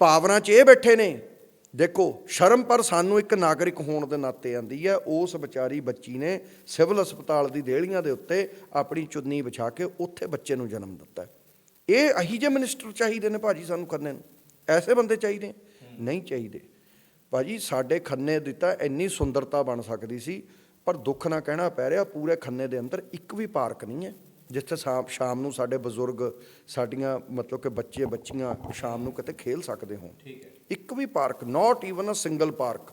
ਪਾਵਰਾਂ 'ਚ ਇਹ ਬੈਠੇ ਨੇ, ਦੇਖੋ ਸ਼ਰਮ ਪਰ ਸਾਨੂੰ ਇੱਕ ਨਾਗਰਿਕ ਹੋਣ ਦੇ ਨਾਤੇ ਆਉਂਦੀ ਹੈ। ਉਸ ਵਿਚਾਰੀ ਬੱਚੀ ਨੇ ਸਿਵਲ ਹਸਪਤਾਲ ਦੀ ਦੇਹਲੀਆਂ ਦੇ ਉੱਤੇ ਆਪਣੀ ਚੁੰਨੀ ਵਿਛਾ ਕੇ ਉੱਥੇ ਬੱਚੇ ਨੂੰ ਜਨਮ ਦਿੱਤਾ। ਇਹ ਇਹੀ ਜਿਹੇ ਮਿਨਿਸਟਰ ਚਾਹੀਦੇ ਨੇ ਭਾਜੀ ਸਾਨੂੰ ਖੰਨੇ ਨੂੰ, ਐਸੇ ਬੰਦੇ ਚਾਹੀਦੇ ਨਹੀਂ ਚਾਹੀਦੇ ਭਾਜੀ। ਸਾਡੇ ਖੰਨੇ ਦੀ ਤਾਂ ਇੰਨੀ ਸੁੰਦਰਤਾ ਬਣ ਸਕਦੀ ਸੀ, ਪਰ ਦੁੱਖ ਨਾਲ ਕਹਿਣਾ ਪੈ ਰਿਹਾ ਪੂਰੇ ਖੰਨੇ ਦੇ ਅੰਦਰ ਇੱਕ ਵੀ ਪਾਰਕ ਨਹੀਂ ਹੈ ਜਿੱਥੇ ਸ਼ਾਮ ਨੂੰ ਸਾਡੇ ਬਜ਼ੁਰਗ, ਸਾਡੀਆਂ ਮਤਲਬ ਕਿ ਬੱਚੇ ਬੱਚੀਆਂ ਸ਼ਾਮ ਨੂੰ ਕਿਤੇ ਖੇਲ ਸਕਦੇ ਹੋਣ। ਇੱਕ ਵੀ park, not even a single park.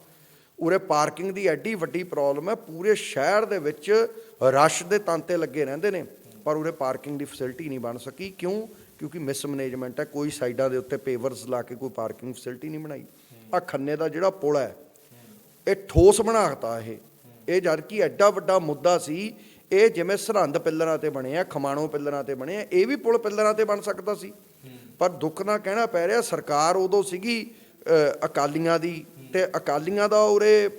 ਉਰੇ ਪਾਰਕਿੰਗ ਦੀ ਐਡੀ ਵੱਡੀ ਪ੍ਰੋਬਲਮ ਹੈ, ਪੂਰੇ ਸ਼ਹਿਰ ਦੇ ਵਿੱਚ ਰਸ਼ ਦੇ ਤਾਂਤੇ ਲੱਗੇ ਰਹਿੰਦੇ ਨੇ, ਪਰ ਉਰੇ ਪਾਰਕਿੰਗ ਦੀ ਫੈਸਿਲਿਟੀ ਨਹੀਂ ਬਣ ਸਕੀ। ਕਿਉਂ? ਕਿਉਂਕਿ ਮਿਸਮੈਨੇਜਮੈਂਟ ਹੈ। ਕੋਈ ਸਾਈਡਾਂ ਦੇ ਉੱਤੇ ਪੇਵਰਸ ਲਾ ਕੇ ਕੋਈ ਪਾਰਕਿੰਗ ਫੈਸਿਲਿਟੀ ਨਹੀਂ ਬਣਾਈ। ਆਹ ਖੰਨੇ ਦਾ ਜਿਹੜਾ ਪੁਲ ਹੈ, ਇਹ ਠੋਸ ਬਣਾਤਾ। ਇਹ ਜਦ ਕਿ ਐਡਾ ਵੱਡਾ ਮੁੱਦਾ ਸੀ, ਇਹ ਜਿਵੇਂ ਸਰਹੰਦ ਪਿੱਲਰਾਂ ਤੇ ਬਣੇ ਆ, ਖਮਾਣੋ ਪਿੱਲਰਾਂ ਤੇ ਬਣੇ ਆ, ਇਹ ਵੀ ਪੁਲ ਪਿੱਲਰਾਂ ਤੇ ਬਣ ਸਕਦਾ ਸੀ। ਪਰ ਦੁੱਖ ਨਾਲ ਕਹਿਣਾ ਪੈ ਰਿਹਾ, ਸਰਕਾਰ ਉਦੋਂ ਸੀਗੀ ਅਕਾਲੀਆਂ ਦੀ, ਤੇ ਅਕਾਲੀਆਂ ਦਾ ਉਰੇ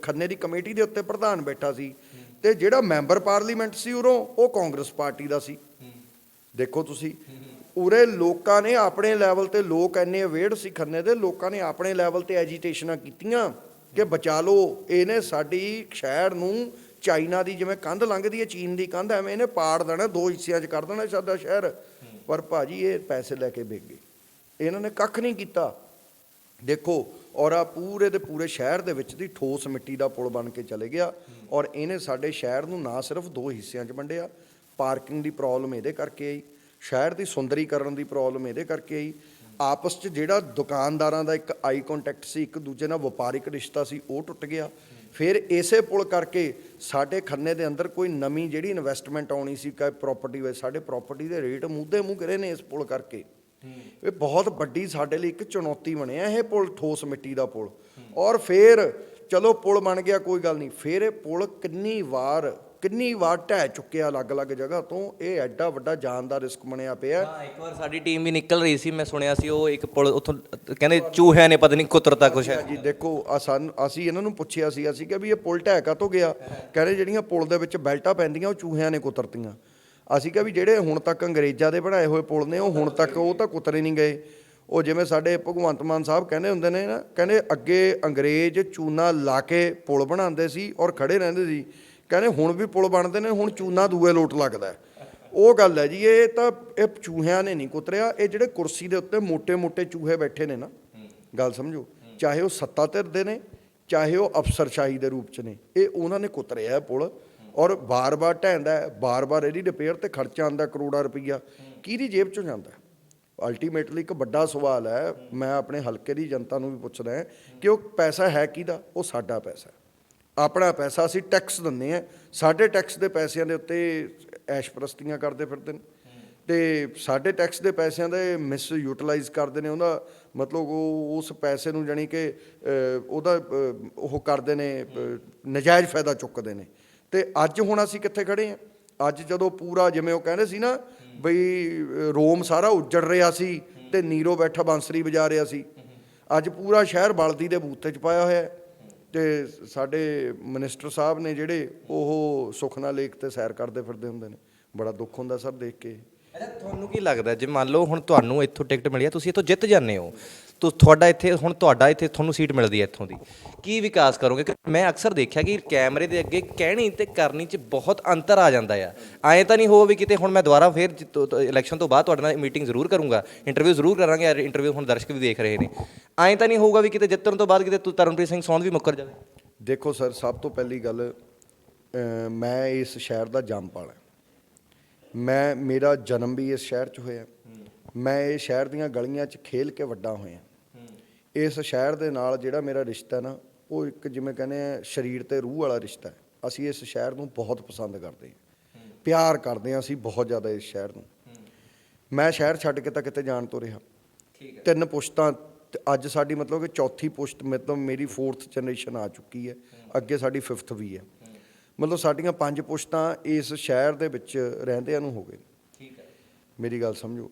ਖੰਨੇ ਦੀ ਕਮੇਟੀ ਦੇ ਉੱਤੇ ਪ੍ਰਧਾਨ ਬੈਠਾ ਸੀ, ਤੇ ਜਿਹੜਾ ਮੈਂਬਰ ਪਾਰਲੀਮੈਂਟ ਸੀ ਉਰੋਂ, ਉਹ ਕਾਂਗਰਸ ਪਾਰਟੀ ਦਾ ਸੀ। ਦੇਖੋ ਤੁਸੀਂ, ਉਰੇ ਲੋਕਾਂ ਨੇ ਆਪਣੇ ਲੈਵਲ ਤੇ, ਲੋਕ ਇੰਨੇ ਅਵੇਅਰ ਸੀ ਖੰਨੇ ਦੇ, ਲੋਕਾਂ ਨੇ ਆਪਣੇ ਲੈਵਲ ਤੇ ਐਜੀਟੇਸ਼ਨਾਂ ਕੀਤੀਆਂ ਕਿ ਬਚਾ ਲਓ। ਇਹਨੇ ਸਾਡੀ ਸ਼ਹਿਰ ਨੂੰ ਚਾਈਨਾ ਦੀ ਜਿਵੇਂ ਕੰਧ ਲੰਘਦੀ ਹੈ, ਚੀਨ ਦੀ ਕੰਧ, ਐਵੇਂ ਇਹਨੇ ਪਾੜ ਦੇਣਾ, 2 ਹਿੱਸਿਆਂ 'ਚ ਕਰ ਦੇਣਾ ਸਾਡਾ ਸ਼ਹਿਰ। ਪਰ ਭਾਜੀ ਇਹ ਪੈਸੇ ਲੈ ਕੇ ਵਿਕ ਗਏ, ਇਹਨਾਂ ਨੇ ਕੱਖ ਨਹੀਂ ਕੀਤਾ। ਦੇਖੋ, ਔਰ ਆ ਪੂਰੇ ਦੇ ਪੂਰੇ ਸ਼ਹਿਰ ਦੇ ਵਿੱਚ ਦੀ ਠੋਸ ਮਿੱਟੀ ਦਾ ਪੁਲ ਬਣ ਕੇ ਚਲੇ ਗਿਆ, ਔਰ ਇਹਨੇ ਸਾਡੇ ਸ਼ਹਿਰ ਨੂੰ ਨਾ ਸਿਰਫ 2 ਹਿੱਸਿਆਂ 'ਚ ਵੰਡਿਆ। ਪਾਰਕਿੰਗ ਦੀ ਪ੍ਰੋਬਲਮ ਇਹਦੇ ਕਰਕੇ ਆਈ, ਸ਼ਹਿਰ ਦੀ ਸੁੰਦਰੀਕਰਨ ਦੀ ਪ੍ਰੋਬਲਮ ਇਹਦੇ ਕਰਕੇ ਆਈ, ਆਪਸ 'ਚ ਜਿਹੜਾ ਦੁਕਾਨਦਾਰਾਂ ਦਾ ਇੱਕ ਆਈ ਕੰਟੈਕਟ ਸੀ, ਇੱਕ ਦੂਜੇ ਨਾਲ ਵਪਾਰਿਕ ਰਿਸ਼ਤਾ ਸੀ, ਉਹ ਟੁੱਟ ਗਿਆ। ਫਿਰ ਇਸੇ ਪੁਲ ਕਰਕੇ ਸਾਡੇ ਖੰਨੇ ਦੇ ਅੰਦਰ ਕੋਈ ਨਵੀਂ ਜਿਹੜੀ ਇਨਵੈਸਟਮੈਂਟ ਆਉਣੀ ਸੀ, ਕਿ ਪ੍ਰਾਪਰਟੀ ਵਿੱਚ ਸਾਡੇ ਪ੍ਰਾਪਰਟੀ ਦੇ ਰੇਟ ਮੂੰਹ ਦੇ ਮੂੰਹ ਗਿਰੇ ਨੇ ਇਸ ਪੁਲ ਕਰਕੇ। ਇਹ ਬਹੁਤ ਵੱਡੀ ਸਾਡੇ ਲਈ ਇੱਕ ਚੁਣੌਤੀ ਬਣਿਆ ਇਹ ਪੁਲ, ਠੋਸ ਮਿੱਟੀ ਦਾ ਪੁਲ। ਔਰ ਫਿਰ ਚਲੋ ਪੁਲ ਬਣ ਗਿਆ, ਕੋਈ ਗੱਲ ਨਹੀਂ, ਫਿਰ ਇਹ ਪੁਲ ਕਿੰਨੀ ਵਾਰ ਢਹਿ ਚੁੱਕਿਆ ਅਲੱਗ-ਅਲੱਗ ਜਗ੍ਹਾ ਤੋਂ। ਇਹ ਐਡਾ ਵੱਡਾ ਜਾਨ ਦਾ ਰਿਸਕ ਬਣਿਆ ਪਿਆ। ਹਾਂ, ਇੱਕ ਵਾਰ ਸਾਡੀ ਟੀਮ ਵੀ ਨਿਕਲ ਰਹੀ ਸੀ, ਮੈਂ ਸੁਣਿਆ ਸੀ ਉਹ ਇੱਕ ਪੁਲ ਉੱਥੋਂ ਕਹਿੰਦੇ ਚੂਹਿਆਂ ਨੇ ਪਤਾ ਨਹੀਂ ਕੁਤਰਤਾ ਕੁਛ ਹੈ ਜੀ। ਦੇਖੋ ਅਸੀਂ ਇਹਨਾਂ ਨੂੰ ਪੁੱਛਿਆ ਸੀ, ਅਸੀਂ ਕਿਹਾ ਵੀ ਇਹ ਪੁਲ ਢਹਿ ਕਾਹਤੋਂ ਗਿਆ? ਕਹਿੰਦੇ ਜਿਹੜੀਆਂ ਪੁਲ ਦੇ ਵਿੱਚ ਬੈਲਟਾਂ ਪੈਂਦੀਆਂ ਉਹ ਚੂਹਿਆਂ ਨੇ ਕੁਤਰਤੀਆਂ। ਅਸੀਂ ਕਿਹਾ ਵੀ ਜਿਹੜੇ ਹੁਣ ਤੱਕ ਅੰਗਰੇਜ਼ਾਂ ਦੇ ਬਣਾਏ ਹੋਏ ਪੁਲ ਨੇ ਉਹ ਹੁਣ ਤੱਕ ਉਹ ਤਾਂ ਕੁਤਰੇ ਨਹੀਂ ਗਏ। ਉਹ ਜਿਵੇਂ ਸਾਡੇ ਭਗਵੰਤ ਮਾਨ ਸਾਹਿਬ ਕਹਿੰਦੇ ਹੁੰਦੇ ਨੇ ਨਾ, ਕਹਿੰਦੇ ਅੱਗੇ ਅੰਗਰੇਜ਼ ਚੂਨਾ ਲਾ ਕੇ ਪੁਲ ਬਣਾਉਂਦੇ ਸੀ ਔਰ ਖੜੇ ਰਹਿੰਦੇ ਸੀ। ਕਹਿੰਦੇ ਹੁਣ ਵੀ ਪੁਲ ਬਣਦੇ ਨੇ, ਹੁਣ ਚੂਨਾ ਦੂਏ ਲੋਟ ਲੱਗਦਾ। ਉਹ ਗੱਲ ਹੈ ਜੀ। ਇਹ ਤਾਂ ਇਹ ਚੂਹਿਆਂ ਨੇ ਨਹੀਂ ਕੁਤਰਿਆ, ਇਹ ਜਿਹੜੇ ਕੁਰਸੀ ਦੇ ਉੱਤੇ ਮੋਟੇ ਚੂਹੇ ਬੈਠੇ ਨੇ ਨਾ, ਗੱਲ ਸਮਝੋ, ਚਾਹੇ ਉਹ ਸੱਤਾ ਧਿਰ ਦੇ ਨੇ ਚਾਹੇ ਉਹ ਅਫਸਰਸ਼ਾਹੀ ਦੇ ਰੂਪ 'ਚ ਨੇ, ਇਹ ਉਹਨਾਂ ਨੇ ਕੁਤਰਿਆ ਪੁਲ। ਔਰ ਬਾਰ-ਬਾਰ ਢਹਿੰਦਾ, ਬਾਰ-ਬਾਰ ਇਹਦੀ ਰਿਪੇਅਰ ਤੇ ਖਰਚਾ ਆਉਂਦਾ ਕਰੋੜਾਂ ਰੁਪਈਆ, ਕਿਹਦੀ ਜੇਬ 'ਚੋਂ ਜਾਂਦਾ? ਅਲਟੀਮੇਟਲੀ ਇੱਕ ਵੱਡਾ ਸਵਾਲ ਹੈ, ਮੈਂ ਆਪਣੇ ਹਲਕੇ ਦੀ ਜਨਤਾ ਨੂੰ ਵੀ ਪੁੱਛਦਾ ਹਾਂ ਕਿ ਉਹ ਪੈਸਾ ਹੈ ਕਿਹਦਾ? ਉਹ ਸਾਡਾ ਪੈਸਾ, ਆਪਣਾ ਪੈਸਾ। ਅਸੀਂ ਟੈਕਸ ਦਿੰਦੇ ਹਾਂ, ਸਾਡੇ ਟੈਕਸ ਦੇ ਪੈਸਿਆਂ ਦੇ ਉੱਤੇ ਐਸ਼ਪ੍ਰਸਤੀਆਂ ਕਰਦੇ ਫਿਰਦੇ ਨੇ ਤੇ ਸਾਡੇ ਟੈਕਸ ਦੇ ਪੈਸਿਆਂ ਦੇ ਮਿਸ ਯੂਟਿਲਾਈਜ਼ ਕਰਦੇ ਨੇ। ਉਹਦਾ ਮਤਲਬ ਉਹ ਉਸ ਪੈਸੇ ਨੂੰ ਜਾਣੀ ਕਿ ਉਹਦਾ ਉਹ ਕਰਦੇ ਨੇ, ਨਜਾਇਜ਼ ਫਾਇਦਾ ਚੁੱਕਦੇ ਨੇ। ਤੇ ਅੱਜ ਹੁਣ ਅਸੀਂ ਕਿੱਥੇ ਖੜੇ ਹਾਂ? ਅੱਜ ਜਦੋਂ ਪੂਰਾ ਜਿਵੇਂ ਉਹ ਕਹਿੰਦੇ ਸੀ ਨਾ ਬਈ ਰੋਮ ਸਾਰਾ ਉੱਜੜ ਰਿਹਾ ਸੀ ਤੇ ਨੀਰੋ ਬੈਠਾ ਬਾਂਸਰੀ ਵਜਾ ਰਿਹਾ ਸੀ, ਅੱਜ ਪੂਰਾ ਸ਼ਹਿਰ ਬਲਦੀ ਦੇ ਬੂਥੇ 'ਚ ਪਾਇਆ ਹੋਇਆ। ਤੇ ਸਾਡੇ ਮਿਨਿਸਟਰ ਸਾਹਿਬ ਨੇ ਜਿਹੜੇ ਉਹ ਸੁਖਨਾ ਲੇਕ ਤੇ ਸੈਰ ਕਰਦੇ ਫਿਰਦੇ ਹੁੰਦੇ ਨੇ। ਬੜਾ ਦੁੱਖ ਹੁੰਦਾ ਸਰ ਦੇਖ ਕੇ। ਅੱਛਾ, ਤੁਹਾਨੂੰ ਕੀ ਲੱਗਦਾ ਜੇ ਮੰਨ ਲਓ ਹੁਣ ਤੁਹਾਨੂੰ ਇੱਥੋਂ ਟਿਕਟ ਮਿਲੀ ਹੈ, ਤੁਸੀਂ ਇੱਥੋਂ ਜਿੱਤ ਜਾਂਦੇ ਹੋ, ਤੁਹਾਡਾ ਇੱਥੇ ਤੁਹਾਨੂੰ ਸੀਟ ਮਿਲਦੀ ਹੈ ਇੱਥੋਂ ਦੀ, ਕੀ ਵਿਕਾਸ ਕਰੋਗੇ? ਕਿ ਮੈਂ ਅਕਸਰ ਦੇਖਿਆ ਕਿ ਕੈਮਰੇ ਦੇ ਅੱਗੇ ਕਹਿਣੀ ਤੇ ਕਰਨੀ 'ਚ ਬਹੁਤ ਅੰਤਰ ਆ ਜਾਂਦਾ ਆ। ਐਂ ਤਾਂ ਨਹੀਂ ਹੋ ਵੀ ਕਿਤੇ ਹੁਣ ਮੈਂ ਦੁਬਾਰਾ ਫਿਰ ਇਲੈਕਸ਼ਨ ਤੋਂ ਬਾਅਦ ਤੁਹਾਡੇ ਨਾਲ ਮੀਟਿੰਗ ਜ਼ਰੂਰ ਕਰੂੰਗਾ, ਇੰਟਰਵਿਊ ਜ਼ਰੂਰ ਕਰਾਂਗੇ, ਇੰਟਰਵਿਊ ਹੁਣ ਦਰਸ਼ਕ ਵੀ ਦੇਖ ਰਹੇ ਨੇ, ਐਂ ਤਾਂ ਨਹੀਂ ਹੋਊਗਾ ਵੀ ਕਿਤੇ ਜਿੱਤਣ ਤੋਂ ਬਾਅਦ ਕਿਤੇ ਤਰਨਪ੍ਰੀਤ ਸਿੰਘ ਸੌਂਦ ਵੀ ਮੁੱਕਰ ਜਾਵੇ? ਦੇਖੋ ਸਰ, ਸਭ ਤੋਂ ਪਹਿਲੀ ਗੱਲ, ਮੈਂ ਇਸ ਸ਼ਹਿਰ ਦਾ ਜੰਮਪਲ ਹਾਂ। ਮੇਰਾ ਜਨਮ ਵੀ ਇਸ ਸ਼ਹਿਰ 'ਚ ਹੋਇਆ। ਮੈਂ ਇਹ ਸ਼ਹਿਰ ਦੀਆਂ ਗਲੀਆਂ 'ਚ ਖੇਲ ਕੇ ਵੱਡਾ ਹੋਇਆ। ਇਸ ਸ਼ਹਿਰ ਦੇ ਨਾਲ ਜਿਹੜਾ ਮੇਰਾ ਰਿਸ਼ਤਾ ਨਾ, ਉਹ ਇੱਕ ਜਿਵੇਂ ਕਹਿੰਦੇ ਆ ਸਰੀਰ ਤੇ ਰੂਹ ਵਾਲਾ ਰਿਸ਼ਤਾ ਹੈ। ਅਸੀਂ ਇਸ ਸ਼ਹਿਰ ਨੂੰ ਬਹੁਤ ਪਸੰਦ ਕਰਦੇ ਹਾਂ, ਪਿਆਰ ਕਰਦੇ ਹਾਂ ਅਸੀਂ ਬਹੁਤ ਜ਼ਿਆਦਾ ਇਸ ਸ਼ਹਿਰ ਨੂੰ। ਮੈਂ ਸ਼ਹਿਰ ਛੱਡ ਕੇ ਤਾਂ ਕਿਤੇ ਜਾਣ ਤੋਂ ਰਿਹਾ। 3 ਪੁਸ਼ਤਾਂ ਅੱਜ ਸਾਡੀ ਮਤਲਬ ਕਿ ਚੌਥੀ ਪੁਸ਼ਤ, ਮਤਲਬ ਮੇਰੀ 4th ਜਨਰੇਸ਼ਨ ਆ ਚੁੱਕੀ ਹੈ, ਅੱਗੇ ਸਾਡੀ 5th ਵੀ ਹੈ। ਮਤਲਬ ਸਾਡੀਆਂ 5 ਪੁਸ਼ਤਾਂ ਇਸ ਸ਼ਹਿਰ ਦੇ ਵਿੱਚ ਰਹਿੰਦਿਆਂ ਨੂੰ ਹੋ ਗਏ। ਮੇਰੀ ਗੱਲ ਸਮਝੋ।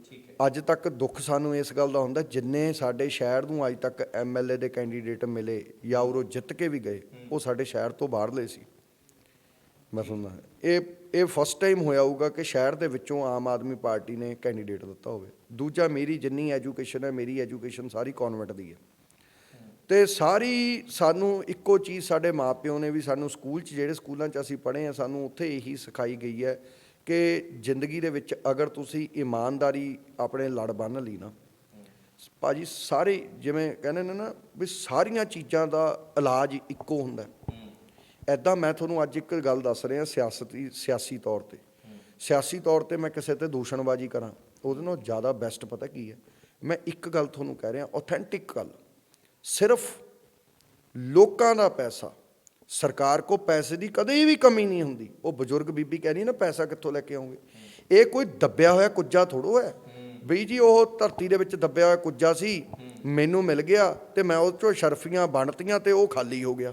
ਅੱਜ ਤੱਕ ਦੁੱਖ ਸਾਨੂੰ ਇਸ ਗੱਲ ਦਾ ਹੁੰਦਾ, ਜਿੰਨੇ ਸਾਡੇ ਸ਼ਹਿਰ ਨੂੰ ਅੱਜ ਤੱਕ MLA ਦੇ ਕੈਂਡੀਡੇਟ ਮਿਲੇ ਜਾਂ ਉਹ ਜਿੱਤ ਕੇ ਵੀ ਗਏ, ਉਹ ਸਾਡੇ ਸ਼ਹਿਰ ਤੋਂ ਬਾਹਰਲੇ ਸੀ। ਮੈਂ ਸੁਣਦਾ ਇਹ ਫਸਟ ਟਾਈਮ ਹੋਇਆ ਹੋਊਗਾ ਕਿ ਸ਼ਹਿਰ ਦੇ ਵਿੱਚੋਂ ਆਮ ਆਦਮੀ ਪਾਰਟੀ ਨੇ ਕੈਂਡੀਡੇਟ ਦਿੱਤਾ ਹੋਵੇ। ਦੂਜਾ, ਮੇਰੀ ਜਿੰਨੀ ਐਜੂਕੇਸ਼ਨ ਹੈ, ਮੇਰੀ ਐਜੂਕੇਸ਼ਨ ਸਾਰੀ ਕੌਨਵੈਂਟ ਦੀ ਹੈ ਤੇ ਸਾਰੀ ਸਾਨੂੰ ਇੱਕੋ ਚੀਜ਼ ਸਾਡੇ ਮਾਪਿਓ ਨੇ ਵੀ ਸਾਨੂੰ ਸਕੂਲ 'ਚ, ਜਿਹੜੇ ਸਕੂਲਾਂ 'ਚ ਅਸੀਂ ਪੜ੍ਹੇ ਹਾਂ, ਸਾਨੂੰ ਉੱਥੇ ਇਹੀ ਸਿਖਾਈ ਗਈ ਹੈ ਕਿ ਜ਼ਿੰਦਗੀ ਦੇ ਵਿੱਚ ਅਗਰ ਤੁਸੀਂ ਇਮਾਨਦਾਰੀ ਆਪਣੇ ਲੜ ਬੰਨ੍ਹ ਲਈ ਨਾ ਭਾਜੀ, ਸਾਰੇ ਜਿਵੇਂ ਕਹਿੰਦੇ ਨੇ ਨਾ ਵੀ ਸਾਰੀਆਂ ਚੀਜ਼ਾਂ ਦਾ ਇਲਾਜ ਇੱਕੋ ਹੁੰਦਾ। ਐਦਾਂ ਮੈਂ ਤੁਹਾਨੂੰ ਅੱਜ ਇੱਕ ਗੱਲ ਦੱਸ ਰਿਹਾ, ਸਿਆਸੀ ਤੌਰ ਤੇ ਮੈਂ ਕਿਸੇ ਤੇ ਦੂਸ਼ਣਬਾਜ਼ੀ ਕਰਾਂ ਉਹਦੇ ਨਾਲੋਂ ਜ਼ਿਆਦਾ ਬੈਸਟ ਪਤਾ ਕੀ ਹੈ? ਮੈਂ ਇੱਕ ਗੱਲ ਤੁਹਾਨੂੰ ਕਹਿ ਰਿਹਾ, ਆਥੈਂਟਿਕ ਗੱਲ। ਸਿਰਫ ਲੋਕਾਂ ਦਾ ਪੈਸਾ, ਸਰਕਾਰ ਕੋ ਪੈਸੇ ਦੀ ਕਦੇ ਵੀ ਕਮੀ ਨਹੀਂ ਹੁੰਦੀ। ਉਹ ਬਜ਼ੁਰਗ ਬੀਬੀ ਕਹਿ ਰਹੀ ਨਾ ਪੈਸਾ ਕਿੱਥੋਂ ਲੈ ਕੇ ਆਉਂਗੇ, ਇਹ ਕੋਈ ਦੱਬਿਆ ਹੋਇਆ ਕੁੱਜਾ ਥੋੜ੍ਹੋ ਹੈ ਬਈ ਜੀ। ਉਹ ਧਰਤੀ ਦੇ ਵਿੱਚ ਦੱਬਿਆ ਹੋਇਆ ਕੁੱਜਾ ਸੀ, ਮੈਨੂੰ ਮਿਲ ਗਿਆ ਤੇ ਮੈਂ ਉਹ 'ਚੋਂ ਸ਼ਰਫੀਆਂ ਬਣਤੀਆਂ ਤੇ ਉਹ ਖਾਲੀ ਹੋ ਗਿਆ।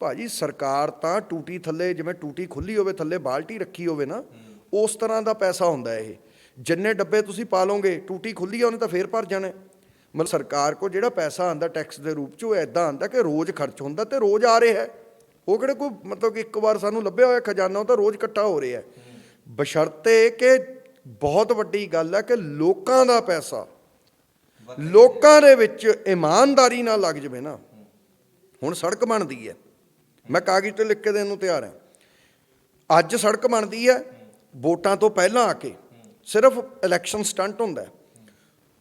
ਭਾਜੀ, ਸਰਕਾਰ ਤਾਂ ਟੂਟੀ ਥੱਲੇ, ਜਿਵੇਂ ਟੂਟੀ ਖੁੱਲੀ ਹੋਵੇ ਥੱਲੇ ਬਾਲਟੀ ਰੱਖੀ ਹੋਵੇ ਨਾ, ਉਸ ਤਰ੍ਹਾਂ ਦਾ ਪੈਸਾ ਹੁੰਦਾ ਇਹ। ਜਿੰਨੇ ਡੱਬੇ ਤੁਸੀਂ ਪਾ ਲਓਗੇ, ਟੂਟੀ ਖੁੱਲੀ ਆ ਉਹਨੇ ਤਾਂ ਫੇਰ ਭਰ ਜਾਣਾ। ਮਤਲਬ ਸਰਕਾਰ ਕੋਲ ਜਿਹੜਾ ਪੈਸਾ ਆਉਂਦਾ ਟੈਕਸ ਦੇ ਰੂਪ 'ਚ, ਉਹ ਇੱਦਾਂ ਆਉਂਦਾ ਕਿ ਰੋਜ਼ ਖਰਚ ਹੁੰਦਾ ਤੇ ਰੋਜ਼ ਆ ਰਿਹਾ ਹੈ। ਉਹ ਕਿਹੜੇ ਕੋਈ ਮਤਲਬ ਕਿ ਇੱਕ ਵਾਰ ਸਾਨੂੰ ਲੱਭਿਆ ਹੋਇਆ ਖਜ਼ਾਨਾ, ਉਹ ਤਾਂ ਰੋਜ਼ ਇਕੱਠਾ ਹੋ ਰਿਹਾ। ਬਸ਼ਰਤੇ ਕਿ ਬਹੁਤ ਵੱਡੀ ਗੱਲ ਹੈ ਕਿ ਲੋਕਾਂ ਦਾ ਪੈਸਾ ਲੋਕਾਂ ਦੇ ਵਿੱਚ ਇਮਾਨਦਾਰੀ ਨਾਲ ਲੱਗ ਜਾਵੇ ਨਾ। ਹੁਣ ਸੜਕ ਬਣਦੀ ਹੈ, ਮੈਂ ਕਾਗਜ਼ 'ਤੇ ਲਿਖ ਕੇ ਦੇਣ ਨੂੰ ਤਿਆਰ ਹਾਂ। ਅੱਜ ਸੜਕ ਬਣਦੀ ਹੈ, ਵੋਟਾਂ ਤੋਂ ਪਹਿਲਾਂ ਆ ਕੇ ਸਿਰਫ ਇਲੈਕਸ਼ਨ ਸਟੰਟ ਹੁੰਦਾ।